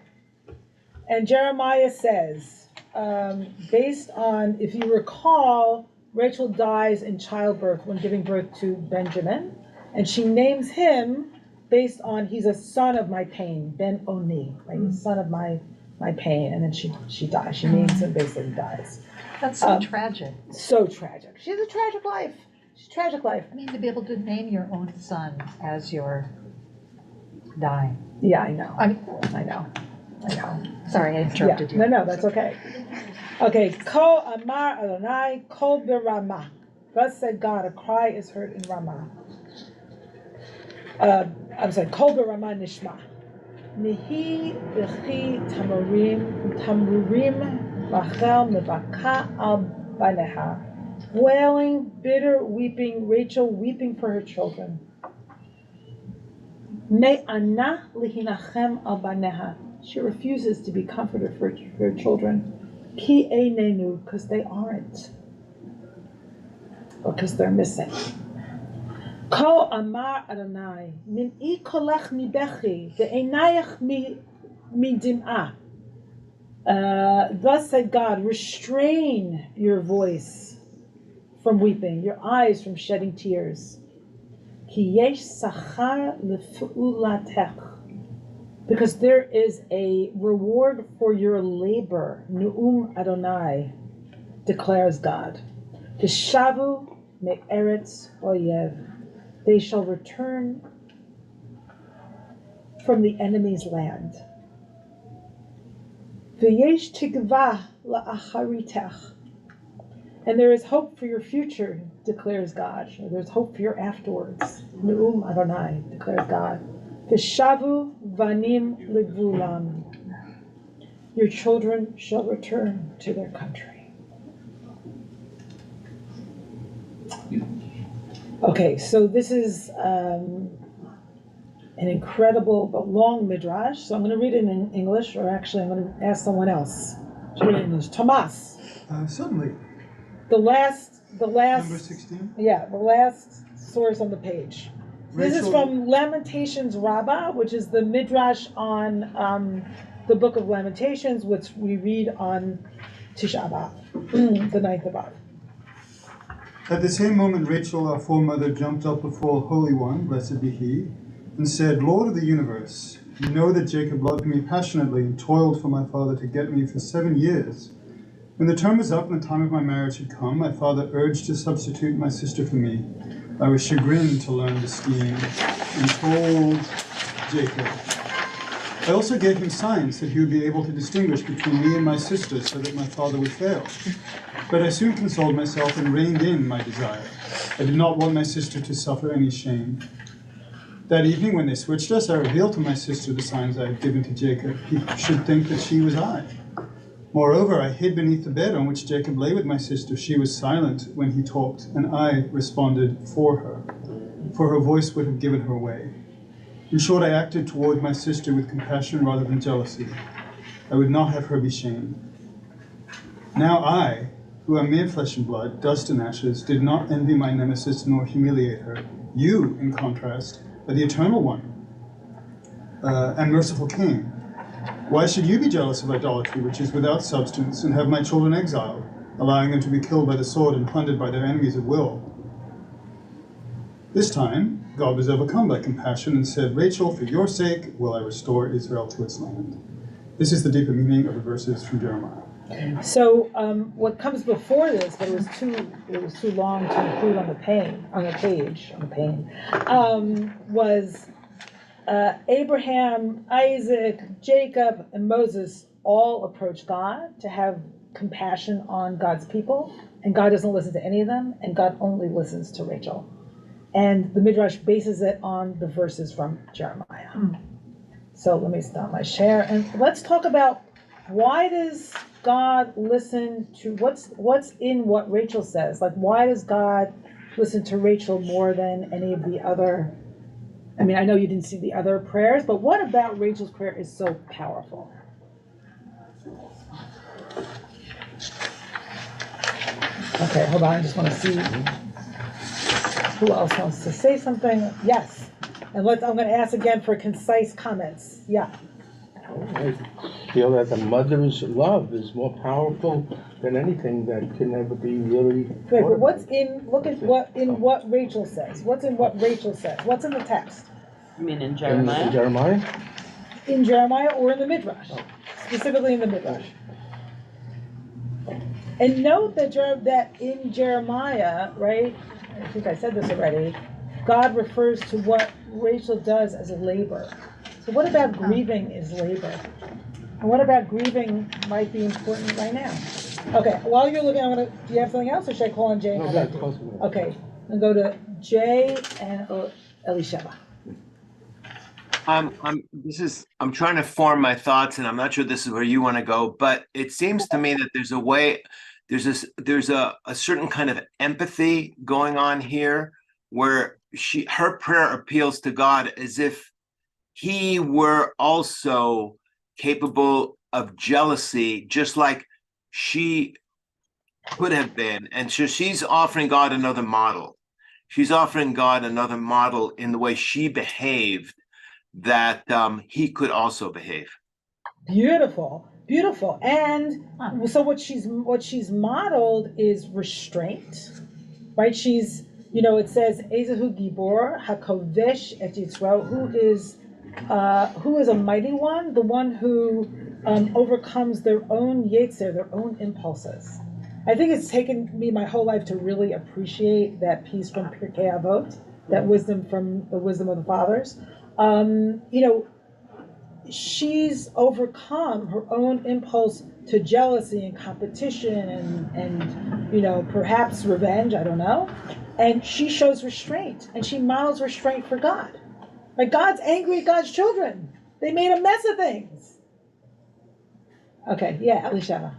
And Jeremiah says, based on, if you recall, Rachel dies in childbirth when giving birth to Benjamin, and she names him based on, he's a son of my pain, Ben Oni, right? He's son of my pain, and then she dies. She names him, basically dies. That's so tragic. So tragic. She has a tragic life. She's a tragic life. I mean, to be able to name your own son as you're dying. Yeah, I know. I know. Sorry, I interrupted you. No, that's okay. Okay, Ko Amar Adonai, Kol Beramah. Thus said God, a cry is heard in Ramah. I'm sorry, Kol Beramah Nishma. Nihi Bechi Tamrurim Rachel Mebaka Al Baneha. Wailing, bitter weeping, Rachel weeping for her children. Me'ana Lihinachem Al Baneha. She refuses to be comforted for her children. Ki einenu, because they aren't. Or because they're missing. Ko amar Adonai, min I kolech mi bechi, ve'einayach mi dim'ah. Thus said God, restrain your voice from weeping, your eyes from shedding tears. Ki yesh sachar lefu'ulatech. Because there is a reward for your labor, Nu'um Adonai, declares God. Tishavu me'eretz oyev. They shall return from the enemy's land. V'yesh tikvah la'acharitech. And there is hope for your future, declares God. There's hope for your afterwards. Nu'um Adonai, declares God. V'shavu vanim legvulam. Your children shall return to their country. Okay, so this is an incredible but long midrash. So I'm going to read it in English, or actually I'm going to ask someone else to read it in English. Thomas. Certainly. The last. Number 16? Yeah, the last source on the page. This is Rachel- from Lamentations Rabbah, which is the midrash on the book of Lamentations, which we read on Tisha B'Av, the 9th of Av. At the same moment, Rachel, our foremother, jumped up before Holy One, blessed be He, and said, Lord of the universe, you know that Jacob loved me passionately and toiled for my father to get me for 7 years. When the term was up and the time of my marriage had come, my father urged to substitute my sister for me. I was chagrined to learn the scheme and told Jacob. I also gave him signs that he would be able to distinguish between me and my sister so that my father would fail. But I soon consoled myself and reined in my desire. I did not want my sister to suffer any shame. That evening when they switched us, I revealed to my sister the signs I had given to Jacob. He should think that she was I. Moreover, I hid beneath the bed on which Jacob lay with my sister. She was silent when he talked, and I responded for her voice would have given her away. In short, I acted toward my sister with compassion rather than jealousy. I would not have her be shamed. Now I, who am mere flesh and blood, dust and ashes, did not envy my nemesis nor humiliate her. You, in contrast, are the Eternal One and merciful King. Why should you be jealous of idolatry, which is without substance, and have my children exiled, allowing them to be killed by the sword and plundered by their enemies at will? This time, God was overcome by compassion and said, Rachel, for your sake will I restore Israel to its land. This is the deeper meaning of the verses from Jeremiah. So what comes before this, but it was too long to include on the page, was Abraham, Isaac, Jacob, and Moses all approached God to have compassion on God's people, and God doesn't listen to any of them, and God only listens to Rachel. And the Midrash bases it on the verses from Jeremiah. So let me stop my share, and let's talk about why does God listen to what's in what Rachel says? Like, why does God listen to Rachel more than any of the other? I mean, I know you didn't see the other prayers, but what about Rachel's prayer is so powerful? Okay, hold on. I just want to see who else wants to say something. Yes, and I'm going to ask again for concise comments. Yeah. I feel that the mother's love is more powerful than anything that can ever be really. Great, but what Rachel says. What's in what Rachel says? What's in the text? You mean in Jeremiah? In Jeremiah? In Jeremiah or in the Midrash? Specifically in the Midrash. And note that in Jeremiah, right, I think I said this already, God refers to what Rachel does as a labor. So what about grieving is labor? And what about grieving might be important right now? Okay, while you're looking, do you have something else, or should I call on Jay? No, that's close enough. Okay, I'll go to Jay and Elisheva. I'm trying to form my thoughts, and I'm not sure this is where you want to go, but it seems to me that there's a certain kind of empathy going on here where her prayer appeals to God as if he were also capable of jealousy, just like she could have been. And so she's offering God another model. She's offering God another model in the way she behaved, that he could also behave. Beautiful. And so what she's modeled is restraint, right? She's, it says Ezehu Gibor Hakovesh et Yitzro, who is a mighty one, the one who overcomes their own yetzer, their own impulses. I think it's taken me my whole life to really appreciate that piece from Pirkei Avot, that wisdom from the wisdom of the fathers. She's overcome her own impulse to jealousy and competition and perhaps revenge, I don't know. And she shows restraint, and she models restraint for God. Like, God's angry at God's children. They made a mess of things. Okay, yeah, Elisheva.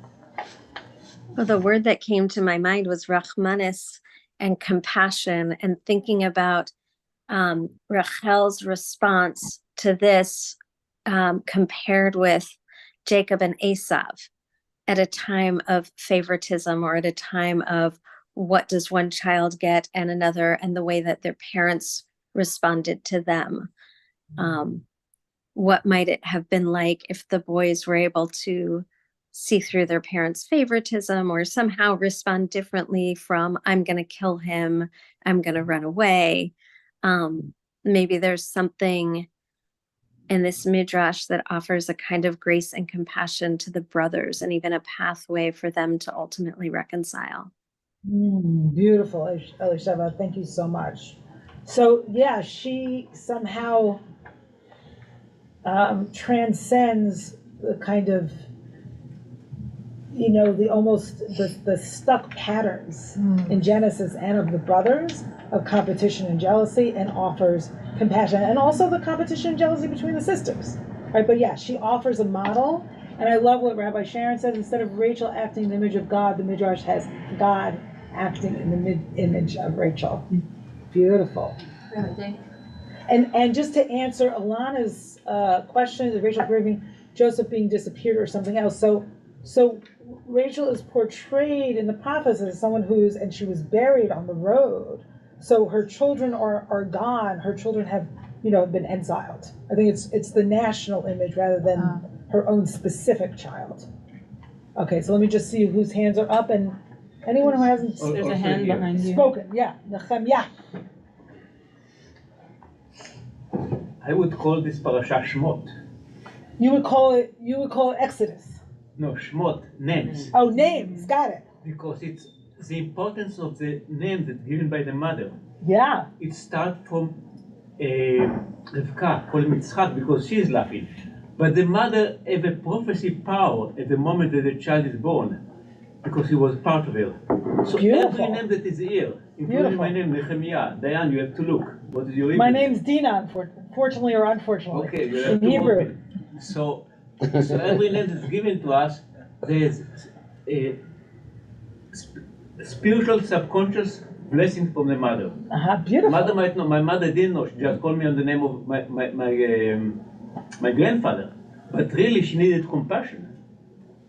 Well, the word that came to my mind was Rachmanis, and compassion, and thinking about Rachel's response to this compared with Jacob and Esav at a time of favoritism, or at a time of what does one child get and another, and the way that their parents responded to them. What might it have been like if the boys were able to see through their parents' favoritism, or somehow respond differently from, I'm going to kill him, I'm going to run away. Maybe there's something in this midrash that offers a kind of grace and compassion to the brothers, and even a pathway for them to ultimately reconcile. Beautiful, Elisheva. Thank you so much. So yeah, she somehow transcends the kind of, the almost the stuck patterns in Genesis and of the brothers of competition and jealousy, and offers compassion, and also the competition and jealousy between the sisters, right? But yeah, she offers a model, and I love what Rabbi Sharon says. Instead of Rachel acting in the image of God, the Midrash has God acting in the image of Rachel. Beautiful. And just to answer Alana's question, is Rachel grieving Joseph being disappeared or something else? So Rachel is portrayed in the prophets as someone and she was buried on the road. So her children are gone. Her children have, been exiled. I think it's the national image rather than her own specific child. Okay, so let me just see whose hands are up, and anyone who hasn't There's a hand behind you. spoken. Yeah, Nehemiah. I would call this parasha Shmot. You would call it Exodus. No, Shmot, names. Oh, names. Got it. Because it's the importance of the name that's given by the mother. Yeah. It starts from Rivka, calling Yitzchak because she is laughing. But the mother have a prophecy power at the moment that the child is born, because he was part of her. So Beautiful. every name that is here, including my name, Nehemiah, Diane, you have to look. What is your name? My name's Dina, fortunately or unfortunately. Okay, you have in to Hebrew. open. So every name that's given to us, there's a spiritual, subconscious blessing from the mother. Beautiful. Mother might know. My mother didn't know. She just called me on the name of my grandfather. But really, she needed compassion.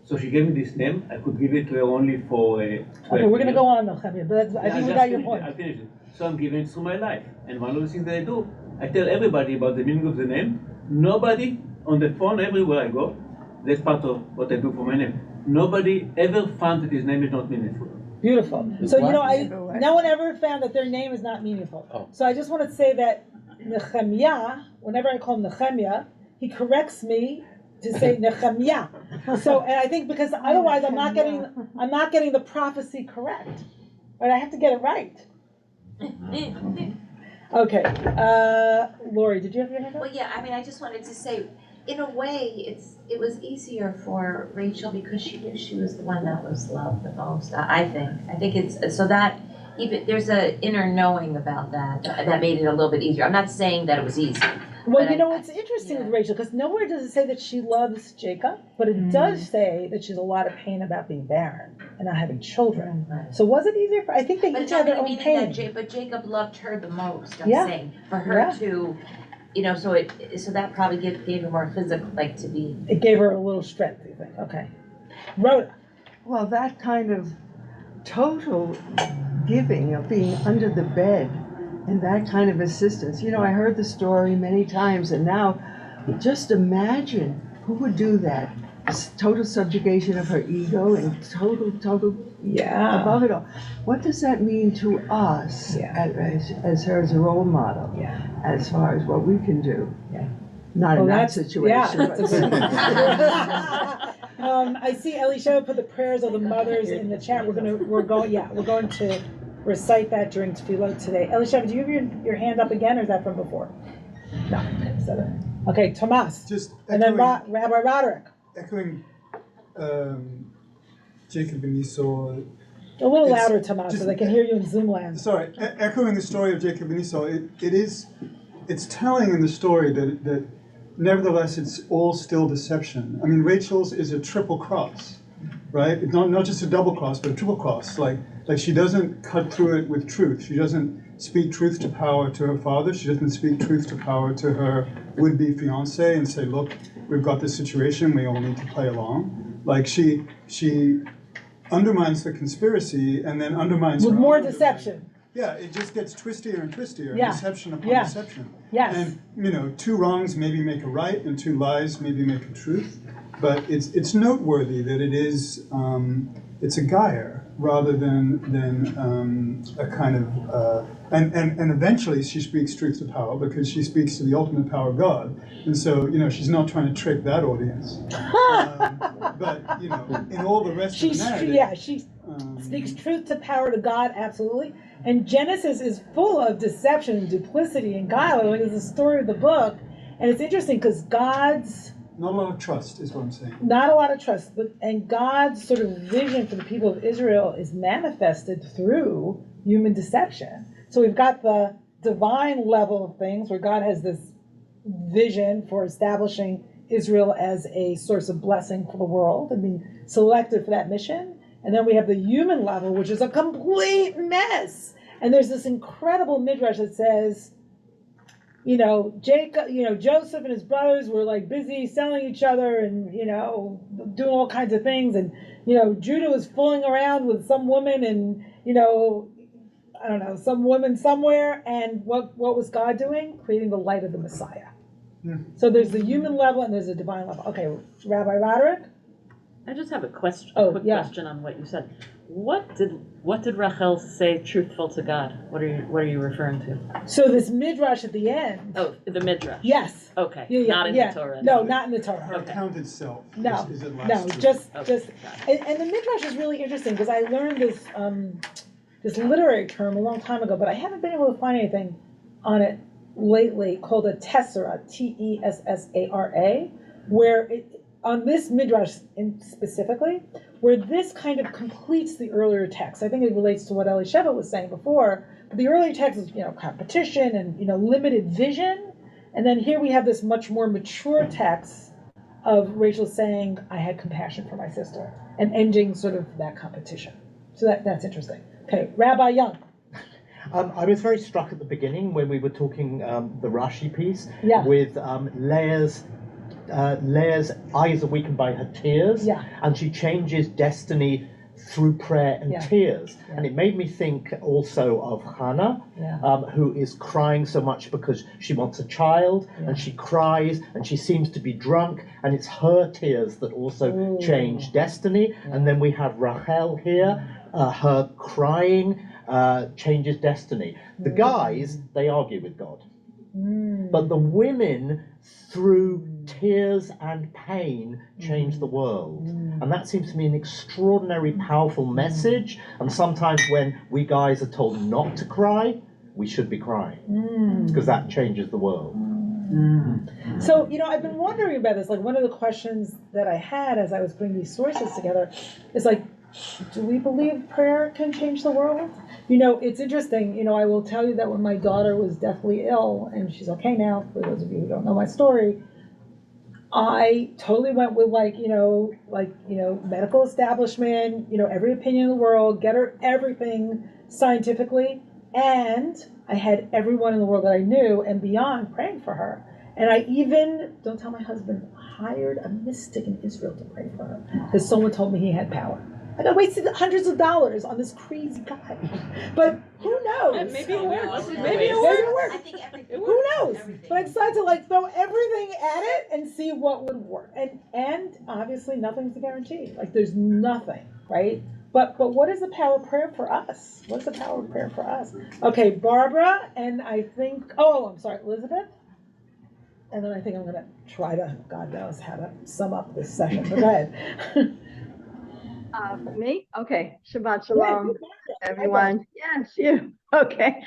So she gave me this name. I could give it to her only for 12 Okay, we're going to go on, though, Javier, but I think we got your point. I finished it. So I'm giving it through my life. And one of the things that I do, I tell everybody about the meaning of the name. Nobody on the phone, everywhere I go, that's part of what I do for my name. Nobody ever found that his name is not meaningful. Beautiful. So, no one ever found that their name is not meaningful. Oh. So I just want to say that Nehemiah, whenever I call him Nehemiah, he corrects me to say Nehemiah. So, and I think because otherwise I'm not getting the prophecy correct. Right? I have to get it right. Okay. Lori, did you have your hand up? Well, yeah, I just wanted to say, in a way, it was easier for Rachel because she knew she was the one that was loved the most. I think it's so that even there's a inner knowing about that made it a little bit easier. I'm not saying that it was easy. Well, it's interesting with Rachel because nowhere does it say that she loves Jacob, but it does say that she's a lot of pain about being barren and not having children. Right. So was it easier I think they each had their own pain. But Jacob loved her the most. I'm yeah. saying for her to. So that probably gave her more physical, to be. It gave her a little strength, you think? Okay. Rhoda. Well, that kind of total giving of being under the bed and that kind of assistance. I heard the story many times, and now just imagine who would do that. This total subjugation of her ego and total above it all. What does that mean to us as her as a role model? Yeah. As far as what we can do. Yeah. Not in that situation. I see Elisha put the prayers of the mothers in the chat. We're going to recite that during Tefillah today. Elisha, do you have your hand up again, or is that from before? No. Okay, Tomas. Just and then Rabbi Roderick. Echoing Jacob and Esau. A little louder, Tomas, so they can hear you in Zoom land. Sorry, echoing the story of Jacob and Esau, it's telling in the story that nevertheless it's all still deception. I mean, Rachel's is a triple cross. right? It's not just a double cross, but a triple cross. Like she doesn't cut through it with truth. She doesn't speak truth to power to her father. She doesn't speak truth to power to her would-be fiance and say, look, we've got this situation, we all need to play along. Like she undermines the conspiracy and then undermines with her more own deception. Yeah, it just gets twistier and twistier, Yeah. deception upon Yeah. deception. Yes. And two wrongs maybe make a right, and two lies maybe make a truth. But it's noteworthy that it's a gyre rather than a kind of and eventually she speaks truth to power because she speaks to the ultimate power, God. And so she's not trying to trick that audience. But in all the rest of the narrative, she speaks truth to power to God, absolutely. And Genesis is full of deception and duplicity and guile. It is the story of the book, and it's interesting because God's not a lot of trust is what I'm saying. Not a lot of trust, and God's sort of vision for the people of Israel is manifested through human deception. So we've got the divine level of things where God has this vision for establishing Israel as a source of blessing for the world and being selected for that mission. And then we have the human level, which is a complete mess. And there's this incredible midrash that says, Joseph and his brothers were like busy selling each other and, doing all kinds of things. And, Judah was fooling around with some woman and, I don't know, some woman somewhere. And what was God doing? Creating the light of the Messiah. Yeah. So there's the human level and there's a divine level. Okay, Rabbi Roderick? I just have a question, quick question on what you said. What did Rachel say truthful to God? What are you referring to? So this midrash at the end. Oh, the midrash. Yes. Okay. Yeah, not in the Torah. No, not in the Torah. Her account itself. No, is it no, just and the midrash is really interesting because I learned this this literary term a long time ago, but I haven't been able to find anything on it lately, called a tessera, Tessara, where on this midrash specifically, where this kind of completes the earlier text. I think it relates to what Elisheva was saying before, but the earlier text is, competition and, limited vision. And then here we have this much more mature text of Rachel saying, I had compassion for my sister, and ending sort of that competition. So that's interesting. Okay, Rabbi Young. I was very struck at the beginning when we were talking the Rashi piece with Leah's eyes are weakened by her tears, and she changes destiny through prayer and tears. And it made me think also of Hannah, who is crying so much because she wants a child, and she cries, and she seems to be drunk, and it's her tears that also change destiny. And then we have Rachel here, her crying changes destiny. The guys, they argue with God. But the women, through tears and pain, change the world. And that seems to me an extraordinary, powerful message. And sometimes when we guys are told not to cry, we should be crying, because that changes the world. So, I've been wondering about this. Like, one of the questions that I had as I was putting these sources together is like, do we believe prayer can change the world? It's interesting. I will tell you that when my daughter was deathly ill, and she's okay now, for those of you who don't know my story, I totally went with medical establishment, every opinion in the world, get her everything scientifically, and I had everyone in the world that I knew and beyond praying for her. And I even, don't tell my husband, hired a mystic in Israel to pray for her because someone told me he had power. Like, I wasted hundreds of dollars on this crazy guy. But who knows? Maybe it works. Maybe it works. Who knows? But I decided to throw everything at it and see what would work. And obviously nothing's a guarantee. There's nothing, right? But what is the power of prayer for us? What's the power of prayer for us? Okay, Barbara, and I think, I'm sorry, Elizabeth. And then I think I'm going to try to, God knows how to sum up this session. But go ahead. Me? Okay. Shabbat shalom, everyone. Yes, you. Okay.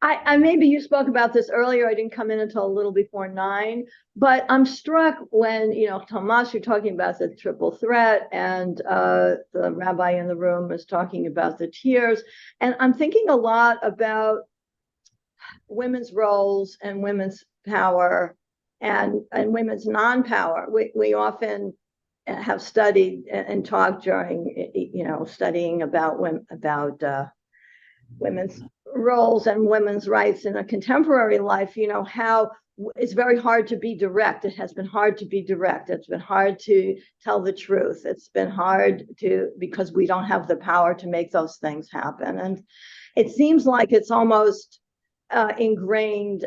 I maybe you spoke about this earlier. I didn't come in until a little before 9, but I'm struck when, Tomas, you're talking about the triple threat, and the rabbi in the room is talking about the tears. And I'm thinking a lot about women's roles and women's power and women's non-power. We often have studied and talked during, studying about women's roles and women's rights in a contemporary life, how it's very hard to be direct. It has been hard to be direct. It's been hard to tell the truth. It's been hard because we don't have the power to make those things happen. And it seems like it's almost ingrained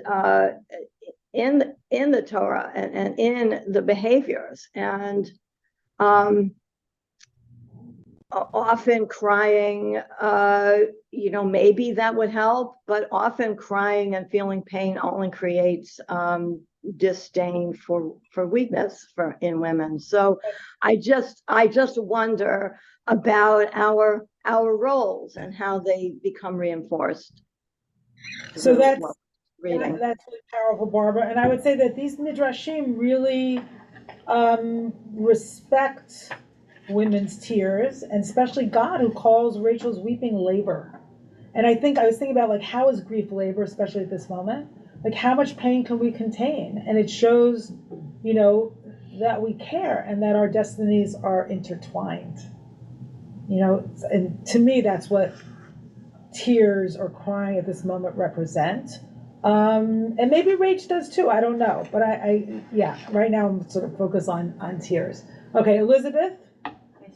in the Torah and in the behaviors. And often crying, maybe that would help, but often crying and feeling pain only creates disdain for weakness in women. So I just wonder about our roles and how they become reinforced. So that's really powerful, Barbara. And I would say that these midrashim really respect women's tears, and especially God, who calls Rachel's weeping labor. And I was thinking about, like, how is grief labor, especially at this moment? Like, how much pain can we contain? And it shows, that we care and that our destinies are intertwined. And to me, that's what tears or crying at this moment represent. And maybe rage does too, I don't know. But right now I'm sort of focused on tears. Okay, Elizabeth?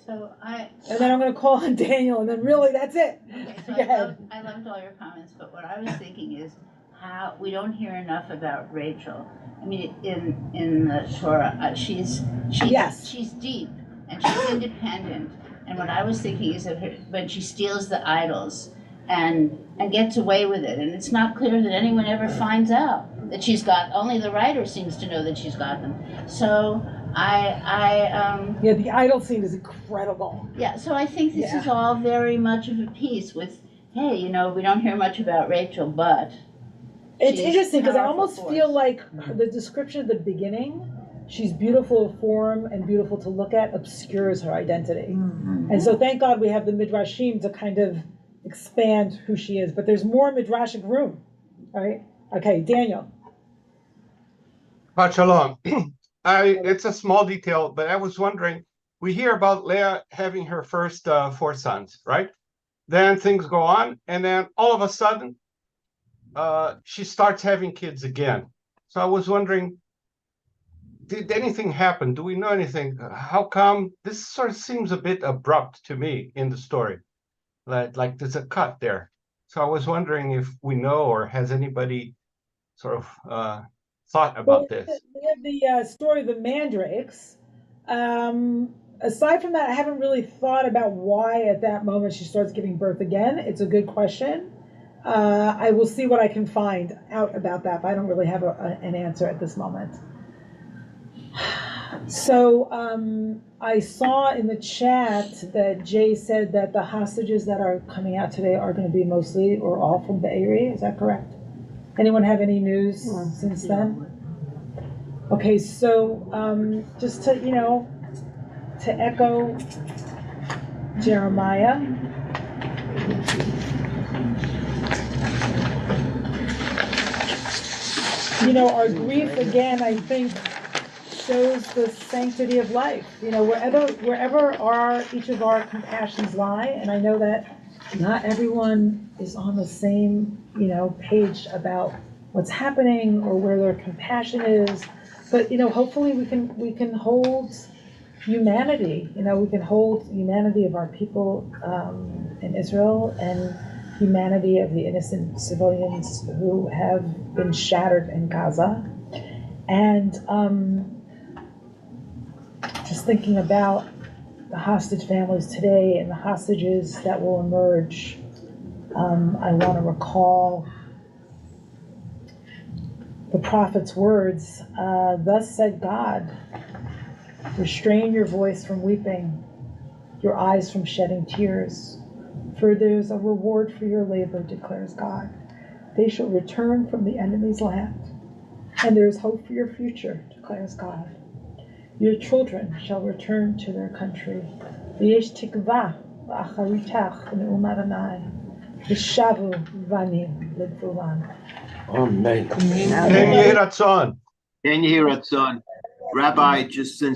And then I'm going to call on Daniel, and then really that's it. Okay, so I loved all your comments, but what I was thinking is how we don't hear enough about Rachel. I mean, in the Torah, she's deep and she's independent. And what I was thinking is of her when she steals the idols and gets away with it, and it's not clear that anyone ever finds out that she's got. Only the writer seems to know that she's got them. So. The idol scene is incredible. Yeah, so I think this is all very much of a piece with, hey, we don't hear much about Rachel, but it's interesting because I almost feel like the description at the beginning, she's beautiful of form and beautiful to look at, obscures her identity. Mm-hmm. And so thank God we have the midrashim to kind of expand who she is. But there's more midrashic room, right? Okay, Daniel. Shalom. It's a small detail, but I was wondering, we hear about Leah having her first 4 sons, right? Then things go on, and then all of a sudden, she starts having kids again. So I was wondering, did anything happen? Do we know anything? How come? This sort of seems a bit abrupt to me in the story. Like there's a cut there. So I was wondering if we know, or has anybody sort of thought about this? We have the story of the mandrakes. Aside from that, I haven't really thought about why at that moment she starts giving birth again. It's a good question. I will see what I can find out about that, but I don't really have an answer at this moment. So I saw in the chat that Jay said that the hostages that are coming out today are going to be mostly or all from Be'eri. Is that correct? Anyone have any news since then? Okay, so just to echo Jeremiah. Our grief again, I think, shows the sanctity of life. Wherever each of our compassions lie, and I know that not everyone is on the same, page about what's happening or where their compassion is, but hopefully we can hold humanity. We can hold humanity of our people in Israel and humanity of the innocent civilians who have been shattered in Gaza. And just thinking about the hostage families today and the hostages that will emerge, I want to recall the prophet's words, thus said God, restrain your voice from weeping, your eyes from shedding tears, for there's a reward for your labor, declares God. They shall return from the enemy's land, and there is hope for your future, declares God. Your children shall return to their country. V'yesh tikva v'acharitach ne'um Adonai, v'shavu vanim l'gvulan. Amen. En Yehi Ratzon. En Yehi Ratzon. Rabbi, just since